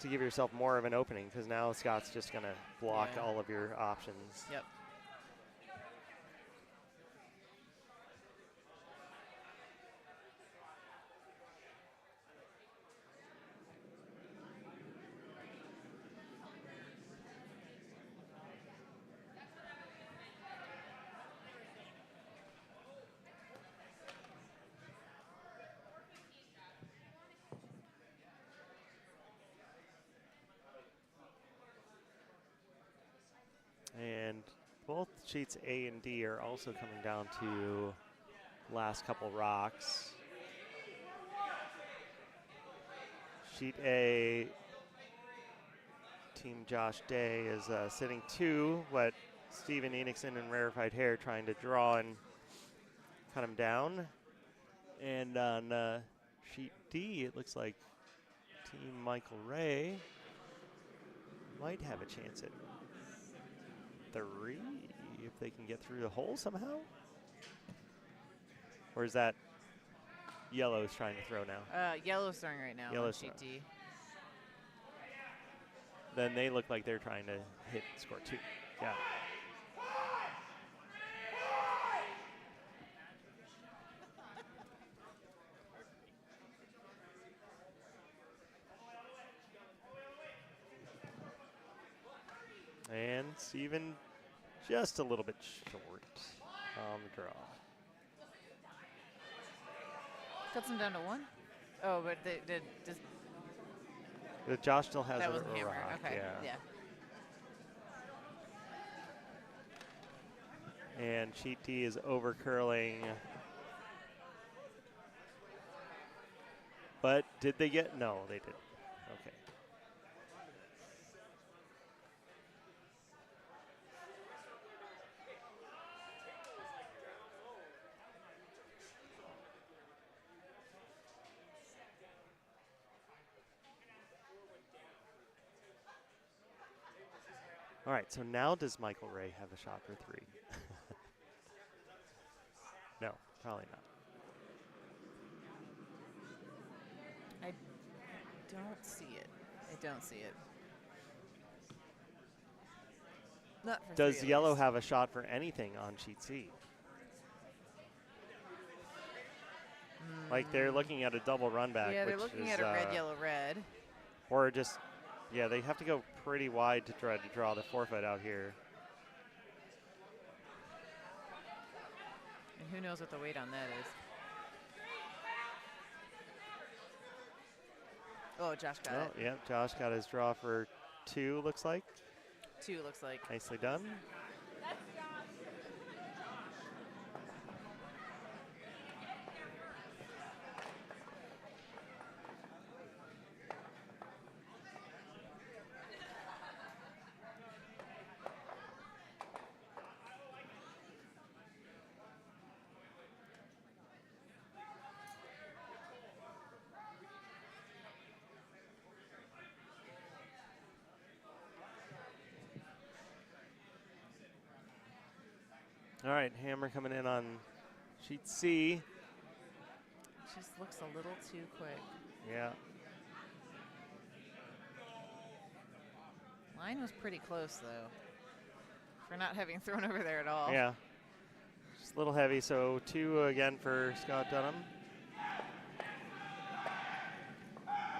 to give yourself more of an opening, because now Scott's just going to block Yeah. all of your options. Yep. And both sheets A and D are also coming down to last couple rocks. Sheet A, Team Josh Day is sitting 2, but Steven Enochson and Rarified Hair trying to draw and cut him down. And on sheet D, it looks like Team Michael Ray might have a chance at 3 if they can get through the hole somehow. Or is that Yellow's trying to throw now? Yellow's throwing right now Yellow's on sheet D. Then they look like they're trying to hit score 2. Yeah. And Steven just a little bit short on the draw. Cuts them down to 1. Oh, but they did just. Josh still has That a was a hammer. rock. Okay. Yeah. And sheet D is over curling. But did they get? No, they didn't. Okay. All right, so now does Michael Ray have a shot for 3? No, probably not. I don't see it. I don't see it. Not for Does 3 at Yellow least. have a shot for anything on sheet C? Like they're looking at a double run back. Yeah, they're which looking is, at a red, yellow, red. Or just, yeah, they have to go pretty wide to try to draw the forfeit out here. And who knows what the weight on that is. Oh, Josh got it. Yeah, Josh got his draw for 2, looks like. 2 looks like. Nicely done. All right, hammer coming in on sheet C. Just looks a little too quick. Yeah. Line was pretty close, though, for not having thrown over there at all. Yeah. Just a little heavy, so 2 again for Scott Dunham.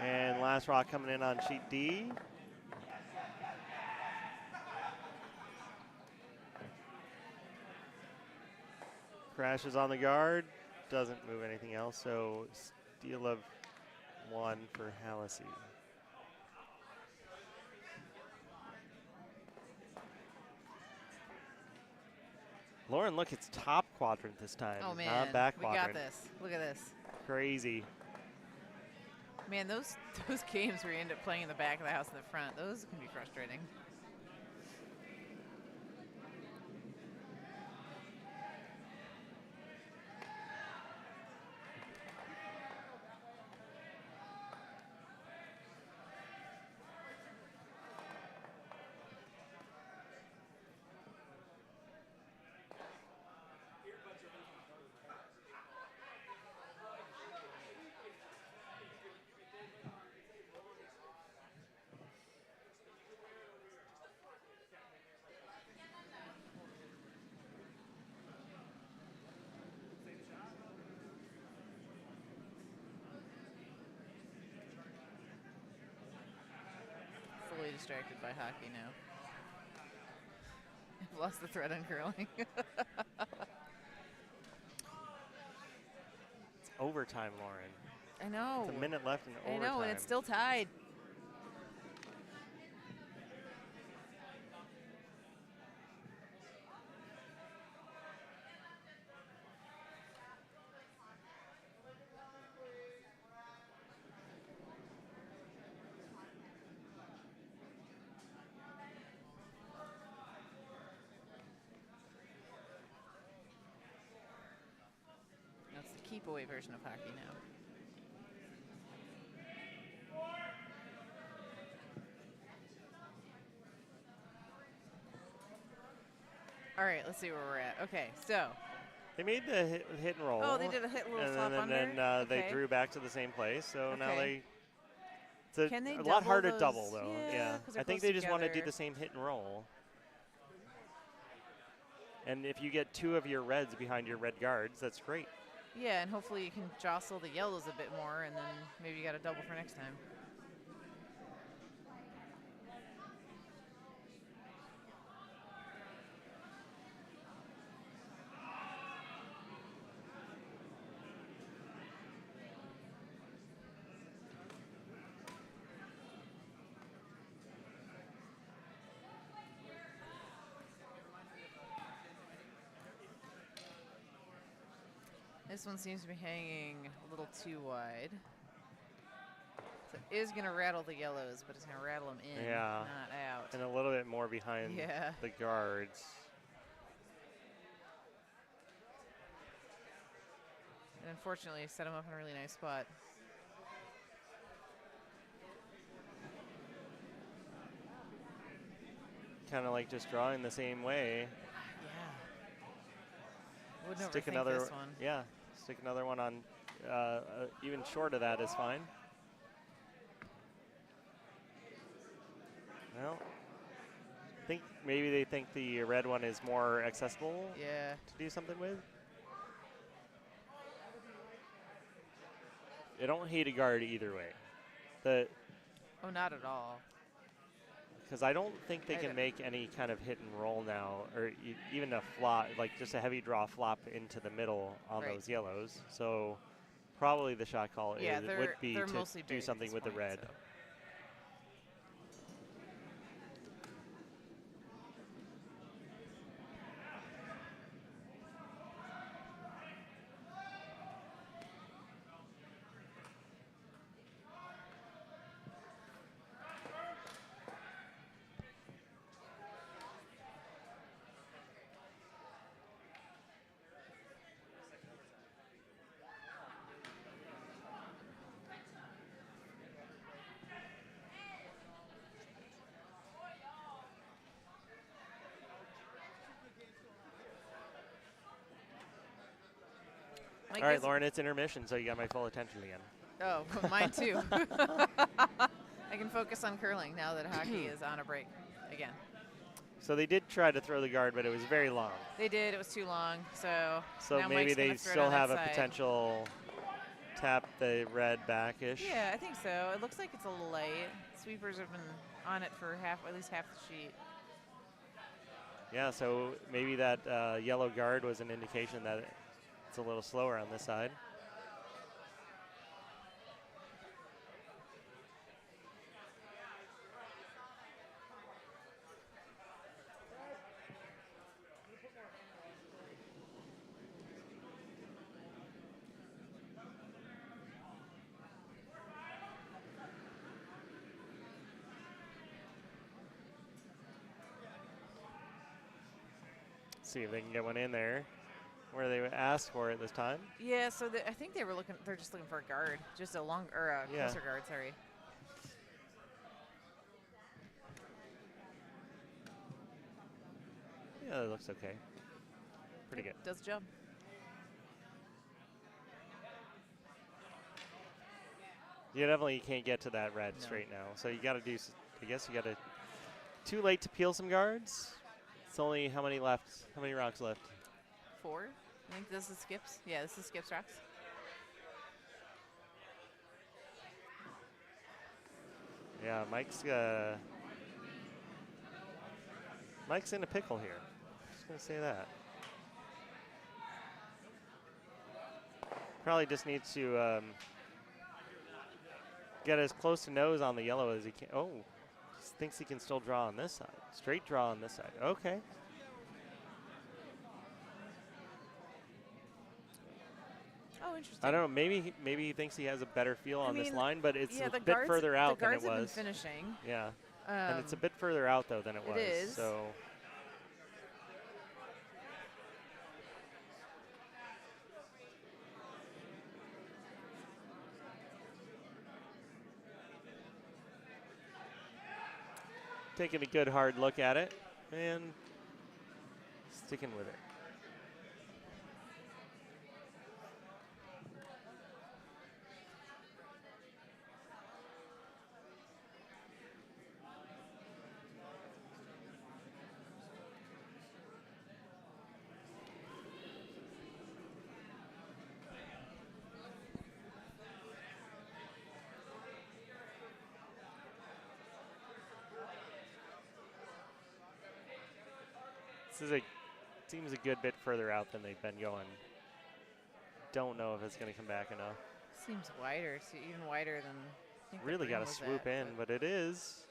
And last rock coming in on sheet D. Crashes on the guard, doesn't move anything else, so steal of 1 for Hallisey. Lauren, look, it's top quadrant this time, Oh, man. not back we quadrant. got this. Look at this. Crazy. Man, those games where you end up playing in the back of the house in the front, those can be frustrating. Fully distracted by hockey now. I've lost the thread on curling. It's overtime, Lauren. I know. It's a minute left in I overtime. know, and it's still tied. That's the keep away version of hockey now. All right, let's see where we're at. Okay, so. They made the hit and roll. Oh, they did a hit, little and flop then, under. And then okay. they drew back to the same place. So now Okay. it's Can they a lot harder to those? double, though. Yeah, 'cause they're I think close they just want to do together. the same hit and roll. And if you get 2 of your reds behind your red guards, that's great. Yeah, and hopefully you can jostle the yellows a bit more, and then maybe you got a double for next time. This one seems to be hanging a little too wide. So it is going to rattle the yellows, but it's going to rattle them in, not out. And a little bit more behind the guards. And unfortunately, set them up in a really nice spot. Kind of like just drawing the same way. Yeah. Wouldn't Stick overthink another this one. Yeah, stick another one on. Even short of that is fine. Well, I think maybe they think the red one is more accessible. Yeah. To do something with. They don't hate a guard either way. Oh, not at all. Because I don't think they can make any kind of hit and roll now, or even a flop, like just a heavy draw flop into the middle on those yellows. So probably the shot call would be to do something with the red. So. All right, Lauren, it's intermission, so you got my full attention again. Oh, mine too. I can focus on curling now that hockey is on a break again. So they did try to throw the guard, but it was very long. They did. It was too long. So now maybe Mike's they throw it still on have that a side. potential tap the red back-ish. Yeah, I think so. It looks like it's a little light. Sweepers have been on it for at least half the sheet. Yeah, so maybe that yellow guard was an indication that it's a little slower on this side. See if they can get one in there where they would ask for it this time. Yeah, so I think they were looking. They're just looking for a guard, just a long or a closer guard. Sorry. Yeah, that looks okay. Pretty good. Does the job. You definitely can't get to that red straight now. So you got to do. I guess you got to. Too late to peel some guards. It's only how many left? How many rocks left? 4. I think this is skips. Yeah, this is skips rocks. Yeah, Mike's in a pickle here. Just gonna say that. Probably just needs to get as close to nose on the yellow as he can. Oh, just thinks he can still draw on this side. Straight draw on this side. Okay. Oh, interesting. I don't know. Maybe he thinks he has a better feel on this line, but it's a bit guards, further out than it the guards was. have been finishing. Yeah, and it's a bit further out though than it was. It is. So. Taking a good hard look at it, and sticking with it. Seems a good bit further out than they've been going. Don't know if it's going to come back enough. Seems wider, so even wider than I think Really got to swoop in, but it is.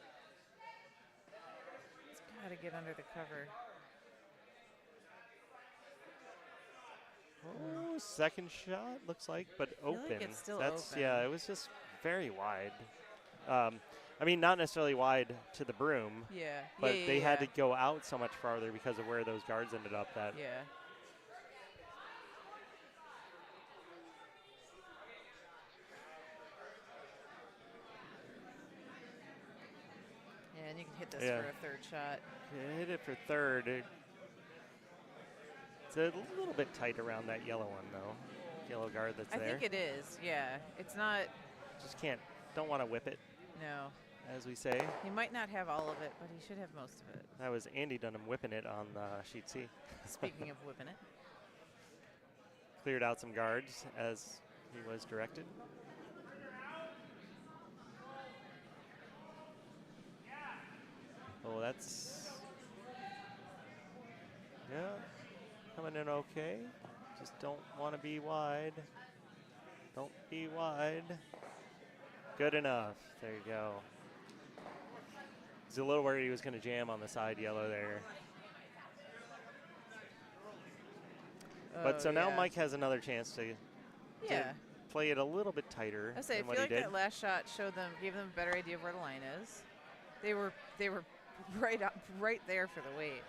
It's got to get under the cover. Oh, second shot looks like, but open. Like it's still That's open. Yeah, it was just very wide. I mean, not necessarily wide to the broom. Yeah. But they had to go out so much farther because of where those guards ended up. That Yeah. Yeah, and you can hit this for a third shot. Yeah, hit it for third. It's a little bit tight around that yellow one, though. Yellow guard that's there. I think it is, yeah. It's not. Just don't want to whip it. No. As we say. He might not have all of it, but he should have most of it. That was Andy Dunham whipping it on sheet C. Speaking of whipping it. Cleared out some guards as he was directed. Oh, that's... Yeah, coming in okay. Just don't want to be wide. Don't be wide. Good enough. There you go. He's a little worried he was going to jam on the side yellow there. But so now Mike has another chance to play it a little bit tighter I say, than I what feel he like did. that last shot gave them a better idea of where the line is. They were right there for the weight.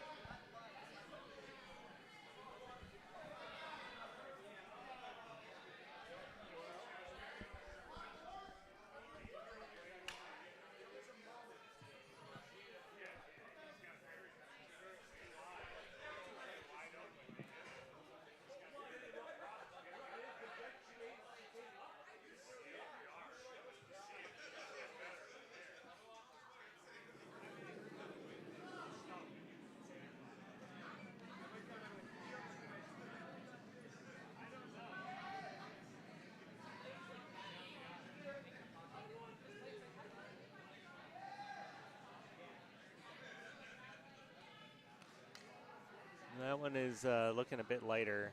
That one is looking a bit lighter.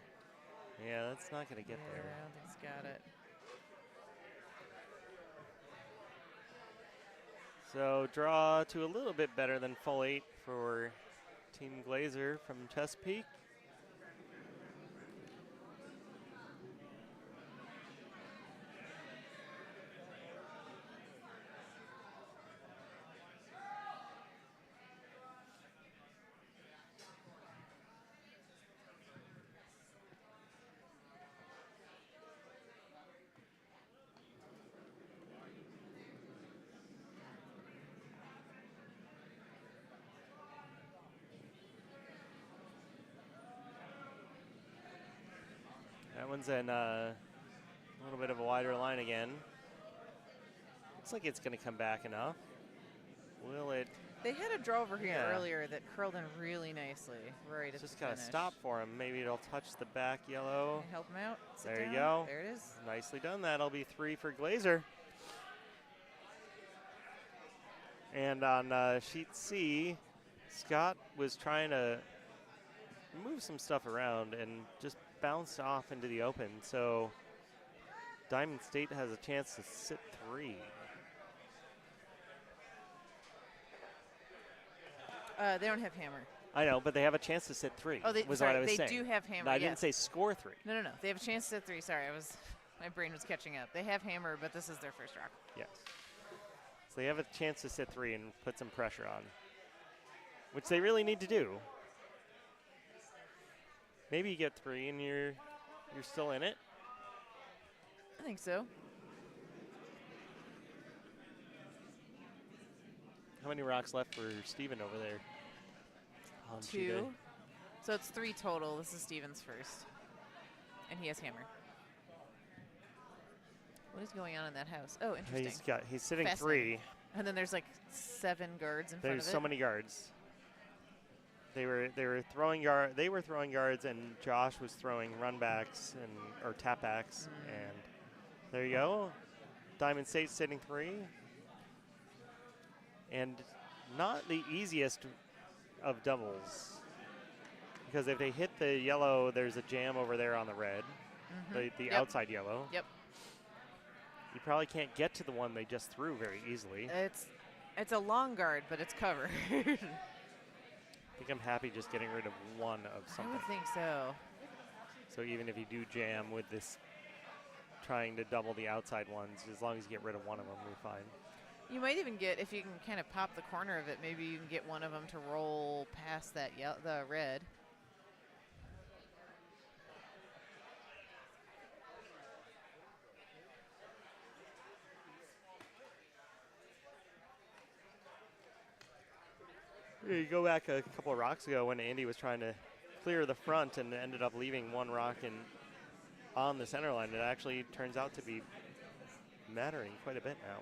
Yeah, that's not going to get there. I don't think he's got it. So draw to a little bit better than full 8 for Team Glazer from Chesapeake. That one's in a little bit of a wider line again. Looks like it's going to come back enough. Will it? They had a draw over here earlier that curled in really nicely right at just the got to finish. stop for him. Maybe it'll touch the back yellow. Help him out. Sit There down. you go. There it is. Nicely done. That'll be 3 for Glazer. And on sheet C, Scott was trying to move some stuff around and just bounced off into the open. So Diamond State has a chance to sit 3. They don't have hammer. I know, but they have a chance to sit 3. Oh, was what I was they saying. do have hammer. No, I yes. didn't say score 3. No. They have a chance to sit 3. Sorry, my brain was catching up. They have hammer, but this is their first rock. Yes. So they have a chance to sit 3 and put some pressure on, which they really need to do. Maybe you get 3 and you're still in it. I think so. How many rocks left for Steven over there? 2. So it's 3 total. This is Steven's first. And he has hammer. What is going on in that house? Oh, interesting. He's sitting 3. And then there's like 7 guards in front of it. There's so many guards. They were throwing guards, and Josh was throwing runbacks or tapbacks, and there you go. Diamond State sitting 3, and not the easiest of doubles, because if they hit the yellow, there's a jam over there on the red, the outside yellow. Yep. You probably can't get to the one they just threw very easily. It's a long guard, but it's covered. I think I'm happy just getting rid of one of something. I would think so. So even if you do jam with this, trying to double the outside ones, as long as you get rid of one of them, we're fine. You might even get, if you can kind of pop the corner of it, maybe you can get one of them to roll past that the red. You go back a couple of rocks ago when Andy was trying to clear the front and ended up leaving one rock on the center line. It actually turns out to be mattering quite a bit now.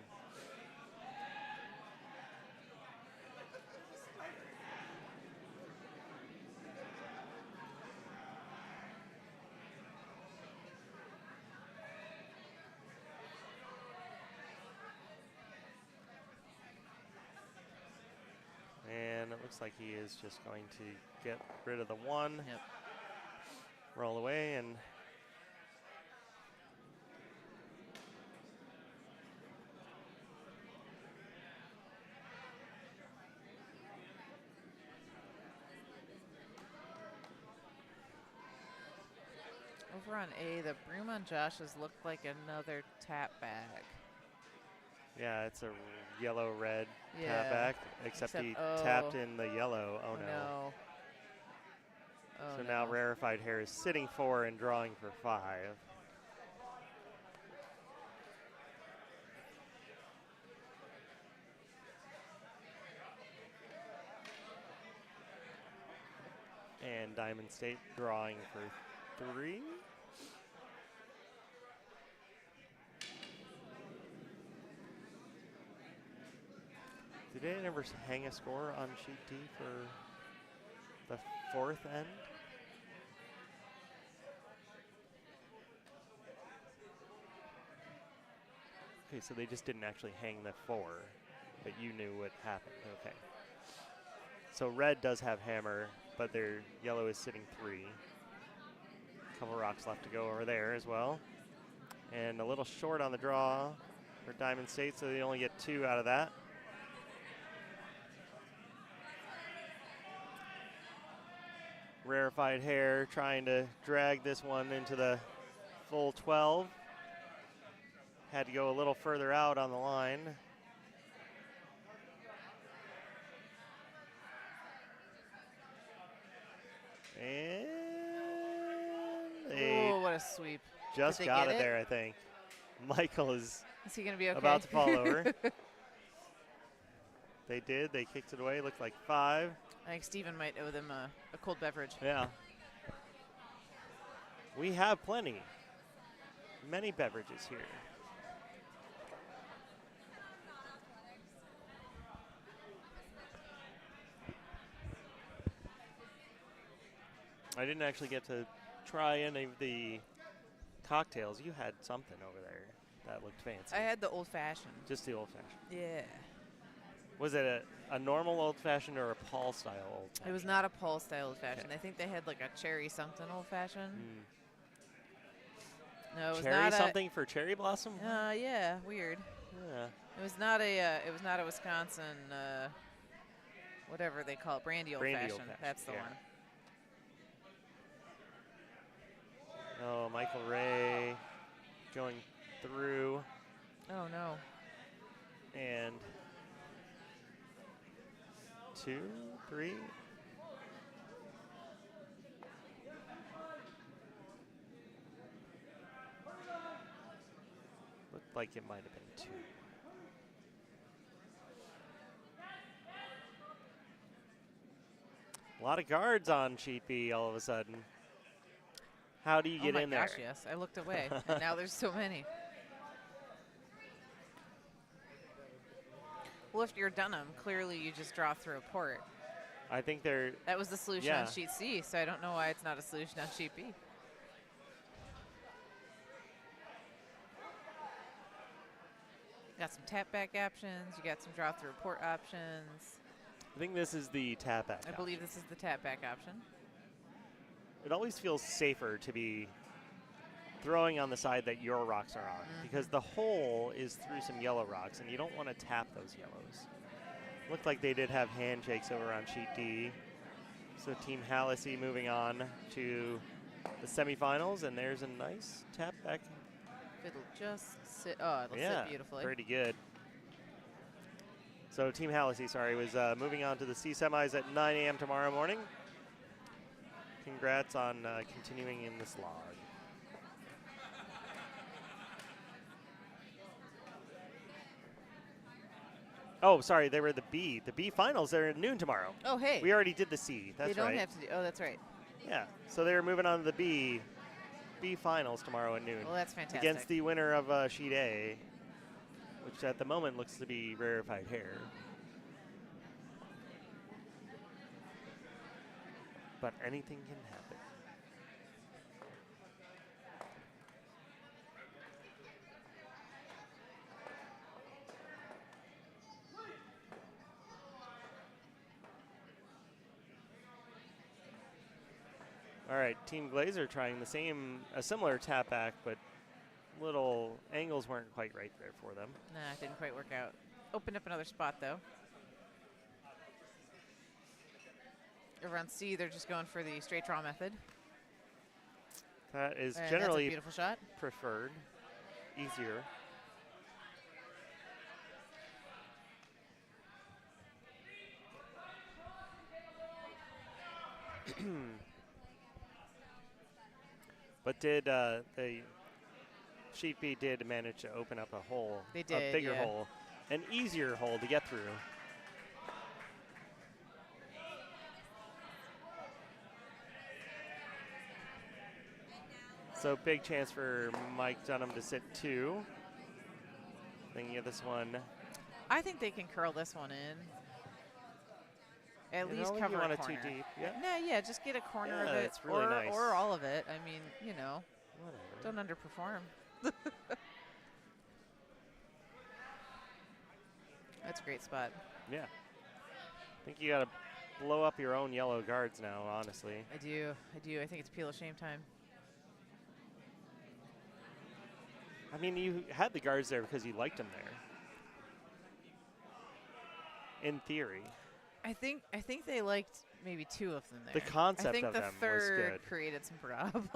And it looks like he is just going to get rid of the one. Yep. Roll away and over on A, the broom on Josh's looked like another tap bag. yeah, it's a yellow-red Yeah. tap back, except he tapped in the yellow. Oh, no. Oh, So no. now Rarified Hair is sitting 4 and drawing for 5. And Diamond State drawing for 3. Did they ever hang a score on sheet D for the 4th end? Okay, so they just didn't actually hang the 4, but you knew what happened. Okay. So red does have hammer, but their yellow is sitting 3. Couple rocks left to go over there as well. And a little short on the draw for Diamond State, so they only get 2 out of that. Rarified Hair trying to drag this one into the full 12. Had to go a little further out on the line. And Oh, what a sweep. just Did they got get it there, I think. Michael is he going to be okay? about to fall over. They did. They kicked it away. Looked like 5. I think Steven might owe them a cold beverage. Yeah. We have plenty. Many beverages here. I didn't actually get to try any of the cocktails. You had something over there that looked fancy. I had the old-fashioned. Just the old-fashioned. Yeah. Was it a normal old-fashioned or a Paul-style old-fashioned? It was not a Paul-style old-fashioned. I think they had like a cherry something old-fashioned. No, it was cherry not something for cherry blossom? Yeah, weird. Yeah. It was not a Wisconsin whatever they call it, brandy old-fashioned. That's the one. Oh, Michael Ray going through. Oh, no. And 2, 3. Looked like it might have been 2. lot of guards on sheet B all of a sudden. How do you get in there? Oh my gosh, yes. I looked away, and now there's so many. Well, if you're Dunham, clearly you just draw through a port. I think they're... That was the solution on sheet C, so I don't know why it's not a solution on sheet B. Got some tap back options. You got some draw through port options. I think this is the tap back. I believe this is the tap back option. It always feels safer to be throwing on the side that your rocks are on because the hole is through some yellow rocks and you don't want to tap those yellows. Looked like they did have handshakes over on sheet D. So Team Hallisey moving on to the semifinals, and there's a nice tap back. It'll just sit. Oh, it'll sit beautifully. Pretty good. So Team Hallisey, sorry, was moving on to the C semis at 9 a.m. tomorrow morning. Congrats on continuing in the slog. Oh, sorry, they were the B. The B finals, they're at noon tomorrow. Oh, hey. We already did the C. That's right. They don't have to do. Oh, that's right. Yeah. So they're moving on to the B finals tomorrow at noon. Well, that's fantastic. Against the winner of sheet A, which at the moment looks to be Rarified Hair. But anything can happen. All right, Team Glazer trying a similar tap back, but little angles weren't quite right there for them. Nah, it didn't quite work out. Opened up another spot, though. Over on C, they're just going for the straight draw method. That is and generally that's a beautiful shot. Preferred, easier. But did the sheet B did manage to open up a hole? They did, a bigger hole, an easier hole to get through. So big chance for Mike Dunham to sit 2. Thinking of this one. I think they can curl this one in. At least cover a a corner. Too deep. Yeah. Nah, yeah, just get a corner of it, it's really nice. or all of it. I mean, you know, Whatever. don't underperform. That's a great spot. Yeah. I think you got to blow up your own yellow guards now, honestly. I do. I think it's peel of shame time. I mean, you had the guards there because you liked them there. In theory. I think they liked maybe 2 of them there. The concept of them was I think the third good. created some problems.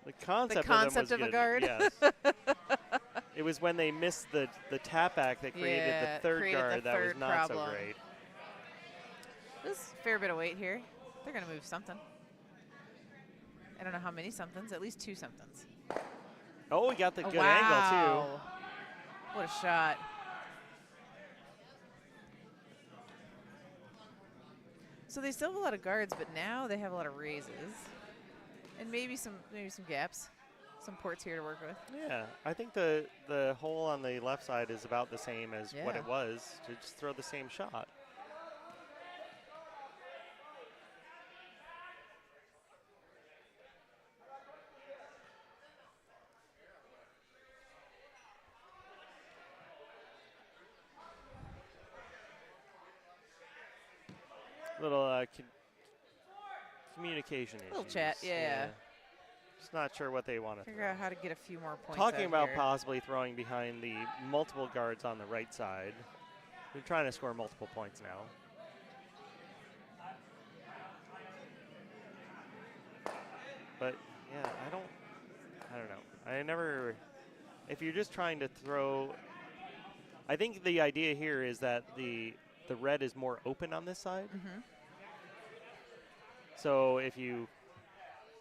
The concept of a good. guard. Yes. It was when they missed the tap back that created the third guard that was not so great. There's a fair bit of weight here. They're going to move something. I don't know how many somethings, at least 2 somethings. Oh, we got the good angle, wow. What a shot. So they still have a lot of guards, but now they have a lot of raises. And maybe some gaps. Some ports here to work with. Yeah, I think the hole on the left side is about the same as what it was to just throw the same shot. Little communication issues. Little chat, yeah. Just not sure what they want to figure out how to get a few more points. Talking about here. possibly throwing behind the multiple guards on the right side. They're trying to score multiple points now. But yeah, I don't know. If you're just trying to throw, I think the idea here is that the red is more open on this side. Mm-hmm. So if you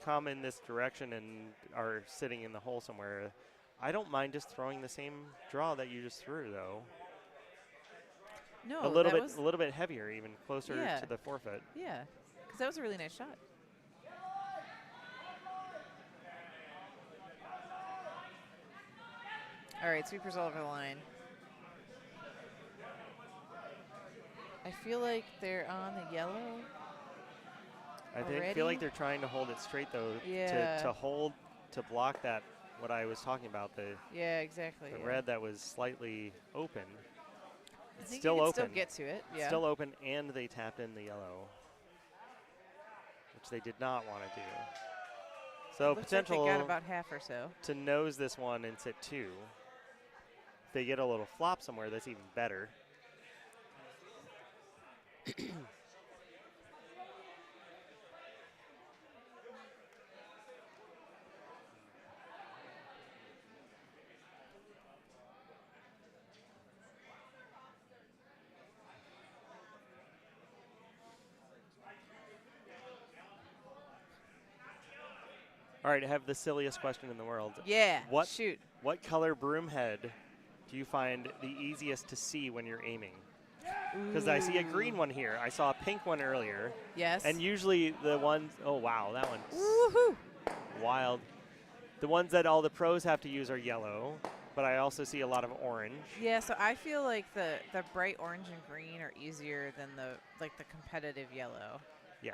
come in this direction and are sitting in the hole somewhere, I don't mind just throwing the same draw that you just threw, though. No, a little bit heavier, even closer to the forfeit. Yeah, because that was a really nice shot. All right, sweepers all over the line. I feel like they're on the yellow. I feel already? like they're trying to hold it straight though. Yeah. To block that, what I was talking about, the Yeah, exactly. the yeah. red that was slightly open. I It's think still you can open. still get to it. Yeah. Still open, and they tapped in the yellow, which they did not want to do. So Looks like potential they got about half or so. to nose this one and sit 2. If they get a little flop somewhere, that's even better. All right, I have the silliest question in the world. Yeah. What Shoot. What color broom head do you find the easiest to see when you're aiming? Because I see a green one here. I saw a pink one earlier. Yes. And usually the ones, oh wow, that one's Woohoo. wild. The ones that all the pros have to use are yellow, but I also see a lot of orange. Yeah, so I feel like the bright orange and green are easier than the competitive yellow. Yeah.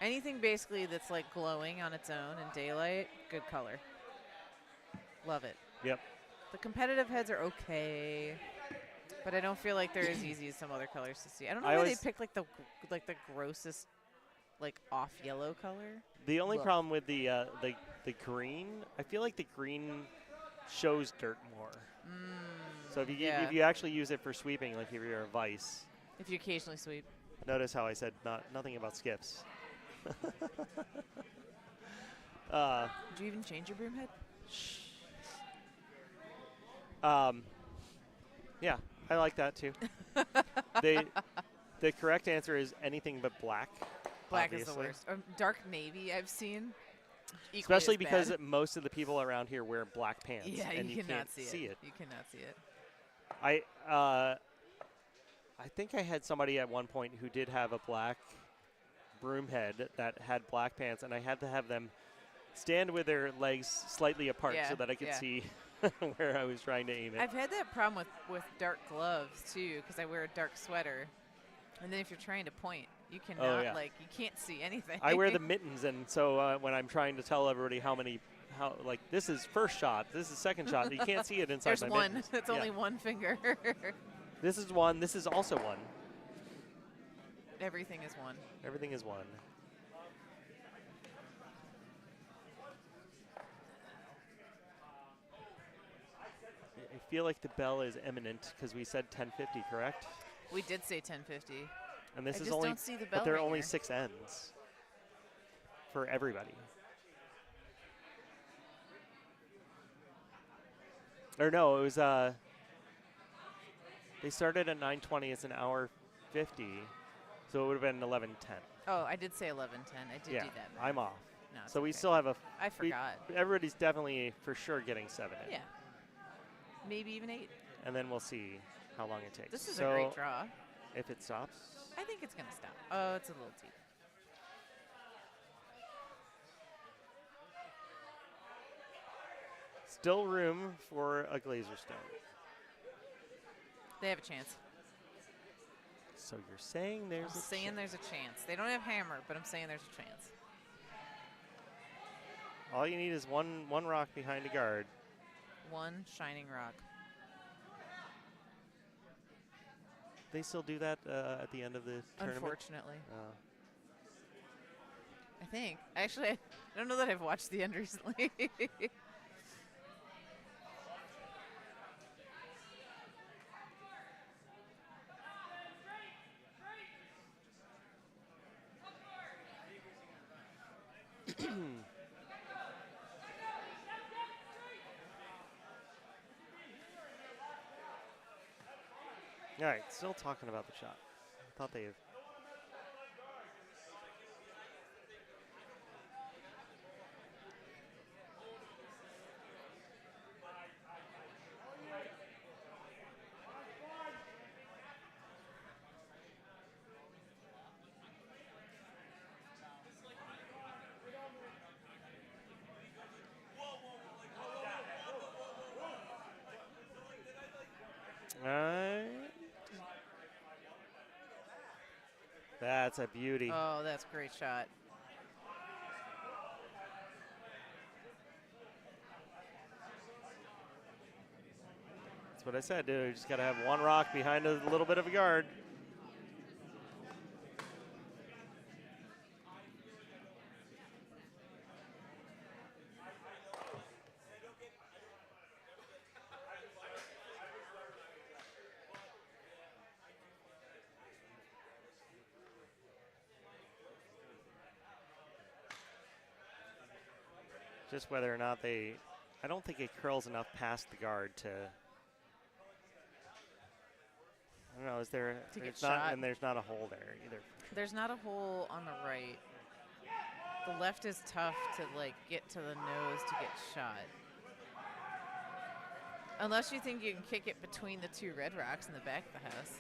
Anything basically that's like glowing on its own in daylight, good color. Love it. Yep. The competitive heads are okay, but I don't feel like they're as easy as some other colors to see. I don't know why they pick like the grossest like off yellow color. The only Look. problem with the green, I feel like the green shows dirt more. So if you yeah. if you actually use it for sweeping, like if you're a vice, If you occasionally sweep. notice how I said nothing about skips. Did you even change your broom head? Yeah, I like that too. The correct answer is anything but black. Black obviously. is the worst. Dark navy I've seen. Equally Especially as because bad. most of the people around here wear black pants. Yeah, and you you cannot can't see it. You cannot see it. I think I had somebody at one point who did have a black broom head that had black pants, and I had to have them stand with their legs slightly apart Yeah, so that I could yeah. see where I was trying to aim it. I've had that problem with dark gloves too, because I wear a dark sweater, and then if you're trying to point, you cannot yeah. you can't see anything. I wear the mittens, and so when I'm trying to tell everybody like this is first shot, this is second shot, you can't see it inside There's my one. mittens. It's only one finger. This is one. This is also one. Everything is one. Everything is one. I feel like the bell is imminent because we said 10:50, correct? We did say 10:50. And this I is just only, don't see the bell but there are ringer. only 6 ends for everybody. Or no, it was they started at 9:20. It's an hour 50, so it would have been 11:10. Oh, I did say 11:10. I did Yeah, do that. I'm off. No, it's So we okay. still have I forgot. Everybody's definitely for sure getting 7 in. Yeah. Maybe even 8. And then we'll see how long it takes. This is so a great draw. if it stops, I think it's going to stop. Oh, it's a little deep. still room for a glazer stone. They have a chance. So you're saying there's I'm a saying chance. there's a chance. They don't have hammer, but I'm saying there's a chance. All you need is one rock behind a guard. One shining rock. They still do that at the end of the tournament? Unfortunately. I think. Actually, I don't know that I've watched the end recently. All right, still talking about the shot. I thought they have. That's a beauty. Oh, that's a great shot. That's what I said, dude. You just got to have one rock behind a little bit of a guard. Just whether or not they, I don't think it curls enough past the guard to, I don't know, is there, To get there's not, shot. and there's not a hole there either. There's not a hole on the right. The left is tough to like get to the nose to get shot. Unless you think you can kick it between the two red rocks in the back of the house.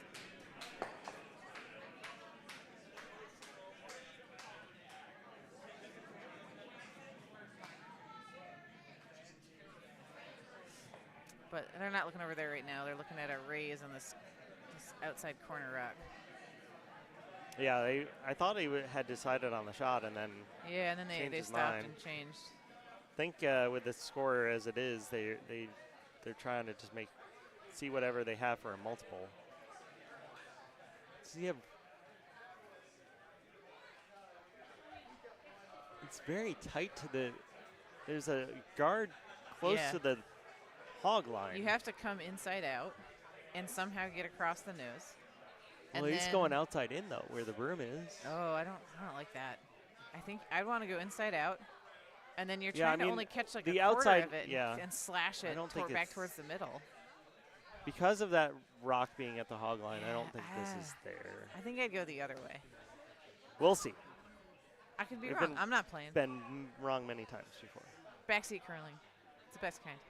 But they're not looking over there right now. They're looking at a raise on this outside corner rock. Yeah, I thought he had decided on the shot and then Yeah, and then changed they his stopped mind. and changed. I think with the score as it is, they're trying to just see whatever they have for a multiple. So you have, it's very tight to the, there's a guard close Yeah. to the hog line. You have to come inside out and somehow get across the nose. Well, and he's then- going outside in though, where the broom is. Oh, I don't like that. I think I'd want to go inside out, and then you're Yeah, trying I to mean, only catch like the a quarter outside- of it yeah. and slash I it don't think back it's- towards the middle. Because of that rock being at the hog line, I don't think this Yeah. is there. I think I'd go the other way. We'll see. I could be We've wrong. been- I'm not playing. Been wrong many times before. Backseat curling. It's the best kind.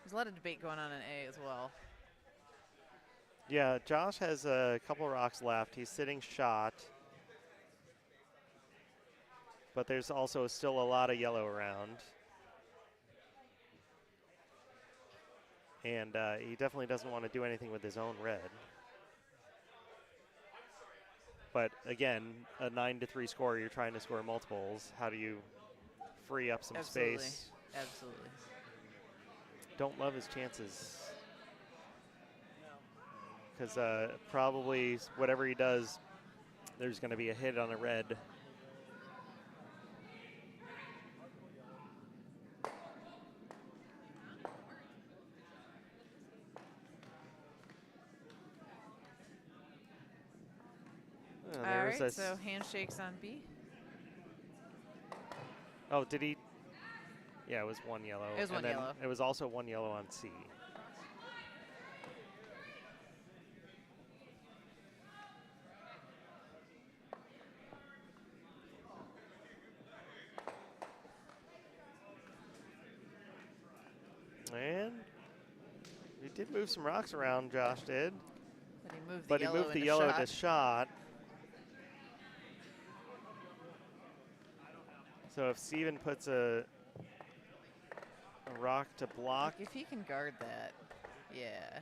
There's a lot of debate going on in A as well. Yeah, Josh has a couple rocks left. He's sitting shot. But there's also still a lot of yellow around. And he definitely doesn't want to do anything with his own red. But again, a 9-3 score, you're trying to score multiples. How do you free up some Absolutely. space? Absolutely. Don't love his chances. Because probably whatever he does, there's going to be a hit on a red. All right, so handshakes on B. Oh, did he? Yeah, it was one yellow. It was one and then yellow. It was also one yellow on C. And he did move some rocks around, Josh did. But he moved the yellow into to shot. So if Steven puts a rock to block, Like if he can guard that, yeah.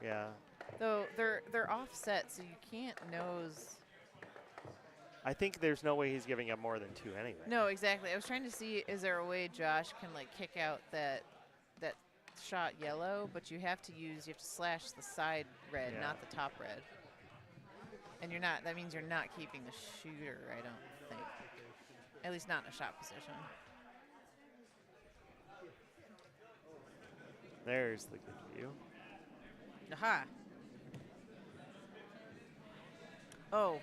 yeah. Though they're offset, so you can't nose. I think there's no way he's giving up more than two anyway. No, exactly. I was trying to see, is there a way Josh can like kick out that shot yellow, but you have to slash the side red, Yeah. not the top red. And that means you're not keeping the shooter, I don't think. At least not in a shot position. There's the good view. Aha. Oh.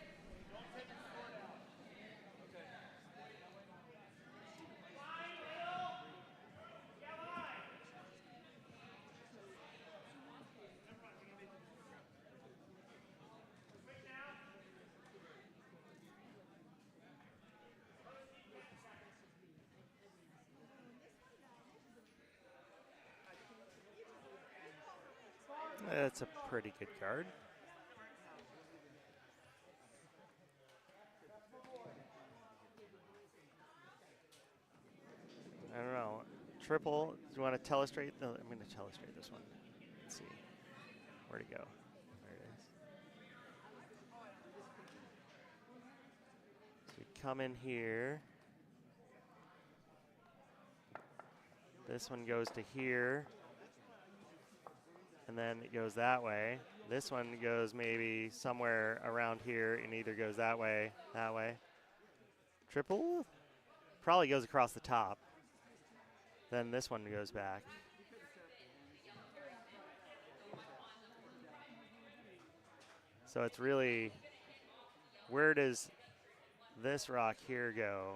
That's a pretty good card. I don't know. triple. Do you want to telestrate? No, I'm going to telestrate this one. Let's see. Where'd it go? There it is. So we come in here. This one goes to here. And then it goes that way. This one goes maybe somewhere around here and either goes that way. Triple? Probably goes across the top. Then this one goes back. So it's really, where does this rock here go?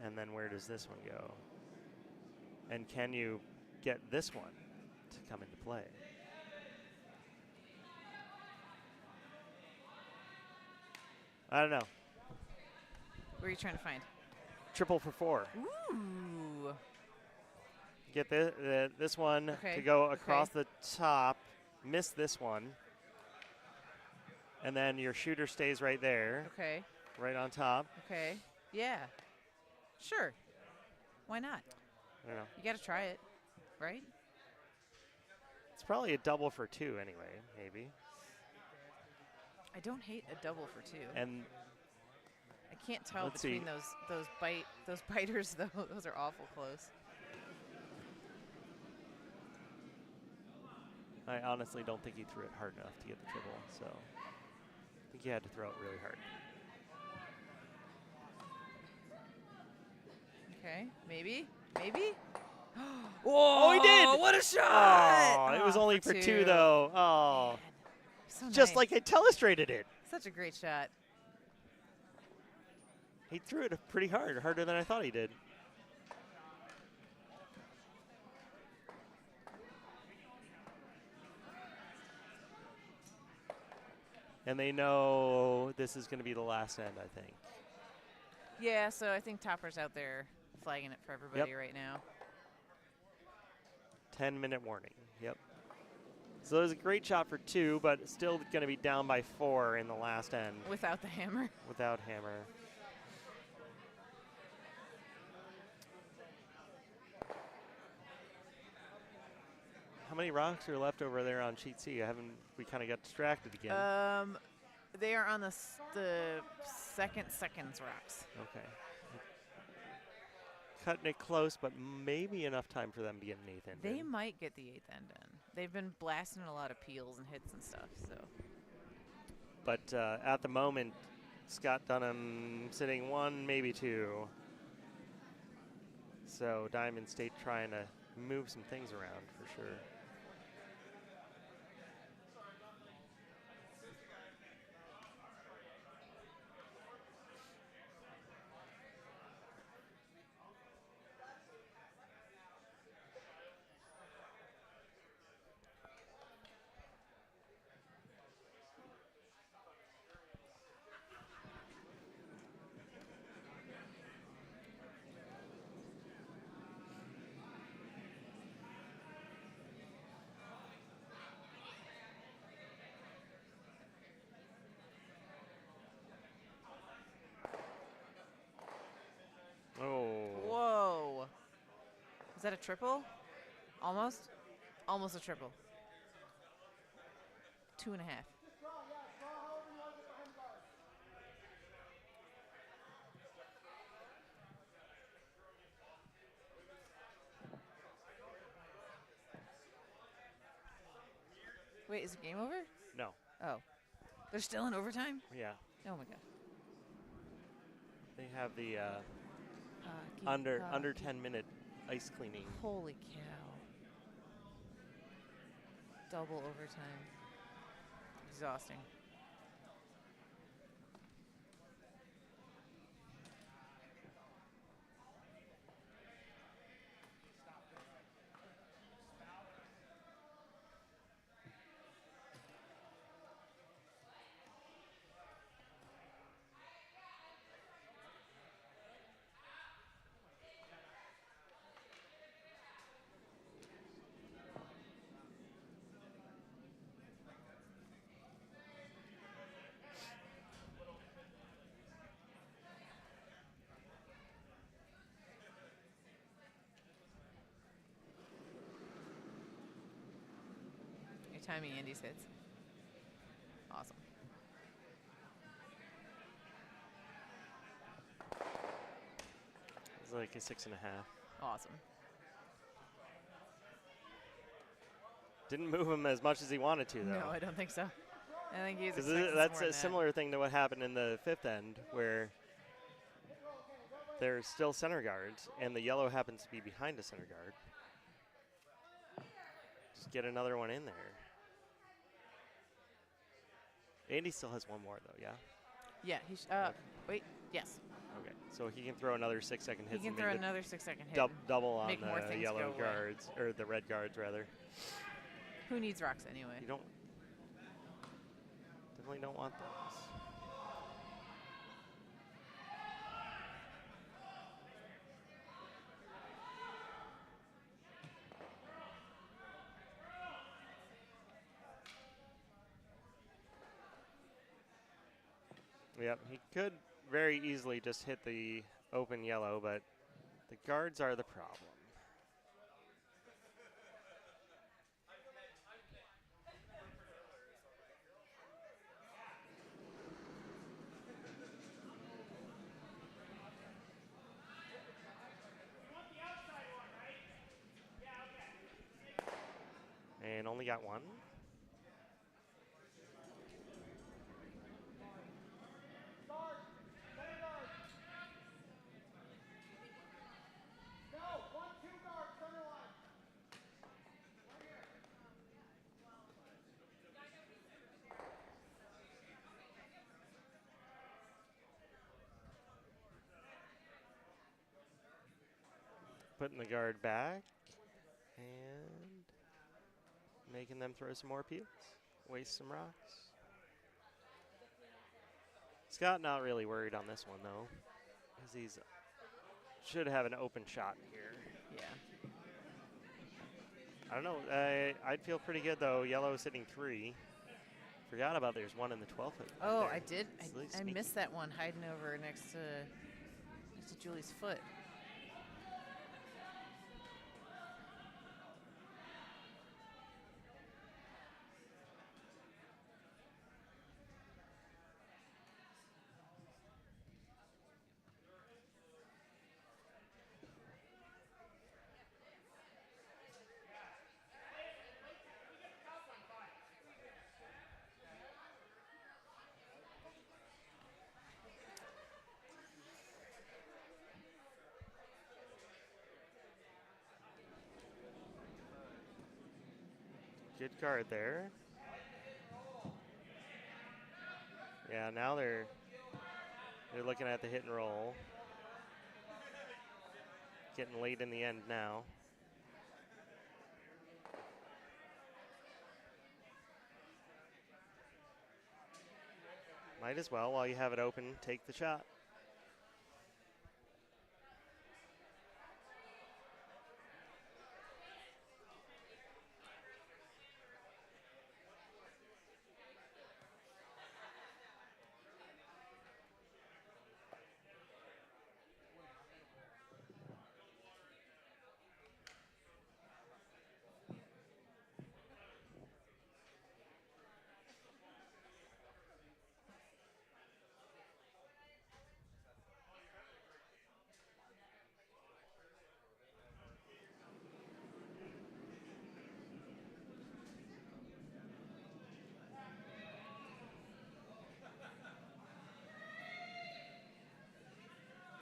And then where does this one go? And can you get this one to come into play? I don't know. What are you trying to find? Triple for 4. Ooh. Get this one Okay, to go across the top, miss this one, and then your shooter stays right there, Okay. right on top. Okay. Yeah. Sure. Why not? I don't know. You got to try it, right? It's probably a double for 2 anyway, maybe. I don't hate a double for 2. And I can't tell let's between see. those biters though. Those are awful close. I honestly don't think he threw it hard enough to get the triple, so I think he had to throw it really hard. Okay. Maybe. Oh, he did! What a shot! Oh, it was only for 2 2 though. Oh, So just nice. like I telestrated it. Such a great shot. He threw it pretty hard, harder than I thought he did. And they know this is going to be the last end, I think. Yeah, so I think Topper's out there flagging it for everybody right now. 10-minute warning. Yep. So it was a great shot for 2, but still going to be down by 4 in the last end Without the hammer. without hammer. How many rocks are left over there on sheet C? We kind of got distracted again. They are on the seconds rocks. Okay. Cutting it close, but maybe enough time for them to get an 8th end. They in. might get the 8th end in. They've been blasting a lot of peels and hits and stuff, so. But at the moment, Scott Dunham sitting 1, maybe 2. So Diamond State trying to move some things around for sure. Oh. Whoa. Is that a triple? Almost? Almost a triple. 2.5. Wait, is the game over? No. Oh. They're still in overtime? Yeah. Oh my god. They have the Keep under talking. 10-minute ice cleaning. Holy cow. Double overtime. Exhausting. timing Andy's hits. Awesome. It's like a 6.5. Awesome. Didn't move him as much as he wanted to, though. No, I don't think so. I think he's Because expecting that's more a than similar thing to what happened in the 5th end, where there's still center guards, and the yellow happens to be behind a center guard. Just get another one in there. Andy still has one more, though, yeah? Yeah, he's. Wait, yes. Okay, so he can throw another 6-second hit. He can throw another 6-second hit. Double on make more the things yellow go away. guards, or the red guards, rather. Who needs rocks anyway? You definitely don't want those. Yep, he could very easily just hit the open yellow, but the guards are the problem. And only got one. Putting the guard back and making them throw some more peels, waste some rocks. Scott not really worried on this one though, because he's should have an open shot here. Yeah. I don't know. I'd feel pretty good though. Yellow is hitting 3. Forgot about there's one in the 12th. Oh, there. I did. It's really I sneaky. missed that one hiding over next to Julie's foot. Good guard there. Yeah, now they're looking at the hit and roll. Getting late in the end now. Might as well, while you have it open, take the shot.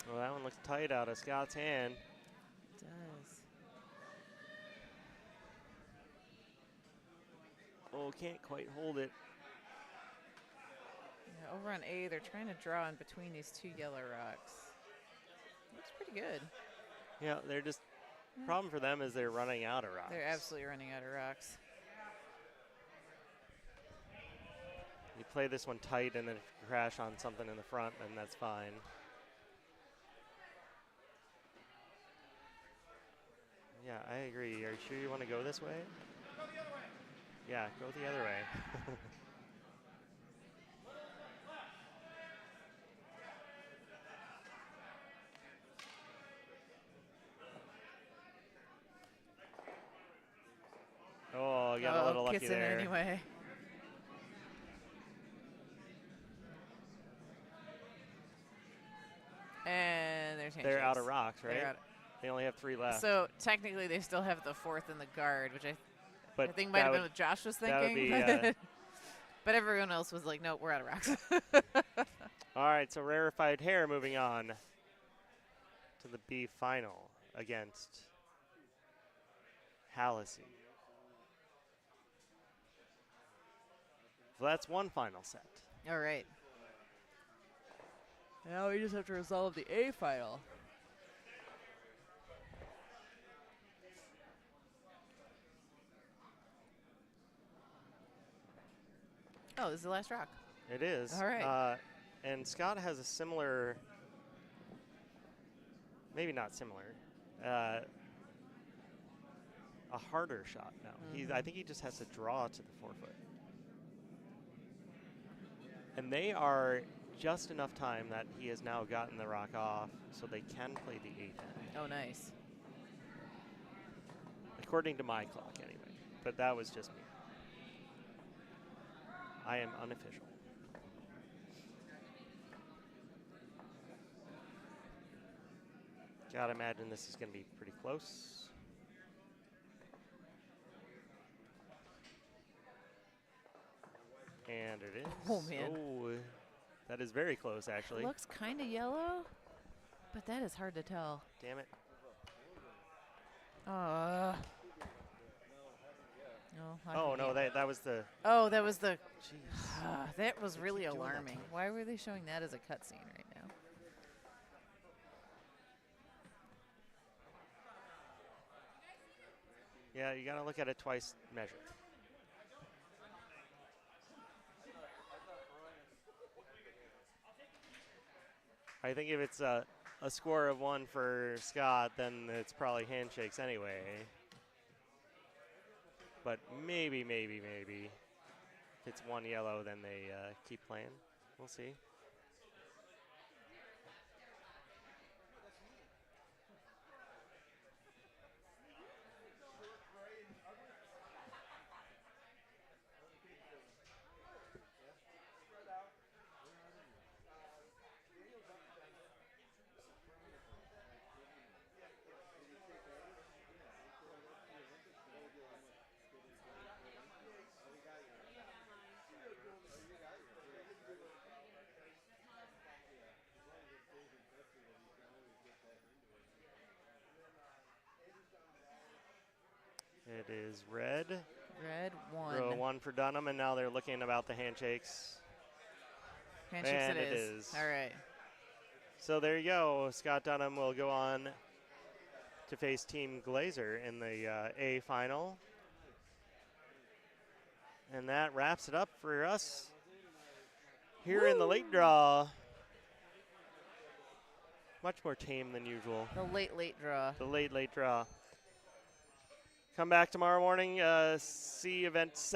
Well, that one looks tight out of Scott's hand. It does. Oh, can't quite hold it. Yeah, over on A, they're trying to draw in between these two yellow rocks. Looks pretty good. Yeah, they're just, problem for them is they're running out of rocks. They're absolutely running out of rocks. You play this one tight and then if you crash on something in the front, then that's fine. Yeah, I agree. Are you sure you want to go this way? Go the other way. Yeah, go the other way. Oh, Oh, got a little lucky gets there. in anyway. And there's handshakes. They're out of rocks, right? They're out. They only have 3 left. So technically, they still have the 4th in the guard, which I but think might have been what Josh was that would thinking. be, but everyone else was like, nope, we're out of rocks. all right, so Rarified Hair moving on to the B final against Hallisey. So that's one final set. All right. Now we just have to resolve the A final. Oh, this is the last rock. It is. All right. And Scott has a similar, maybe not similar, a harder shot now. I think he just has to draw to the 4-foot. And they are just enough time that he has now gotten the rock off, so they can play the 8th end. Oh, nice. According to my clock, anyway. But that was just me. I am unofficial. Gotta imagine this is going to be pretty close. And it is. Oh, man. Oh, that is very close, actually. Looks kind of yellow, but that is hard to tell. Damn it. No, Oh, no, that was the... Oh, that was the... Jeez. that was really doing that to alarming. me. Why were they showing that as a cutscene right now? Yeah, you got to look at it twice measured. I think if it's a score of 1 for Scott, then it's probably handshakes anyway. But maybe. If it's 1 yellow, then they keep playing. We'll see. It is red. Red 1. Row 1 for Dunham, and now they're looking about the handshakes. Handshakes And it it is. is. All right. So there you go. Scott Dunham will go on to face Team Glazer in the A final. And that wraps it up for us here in the late draw. Much more tame than usual. The late draw. The late draw. Come back tomorrow morning, see event 7.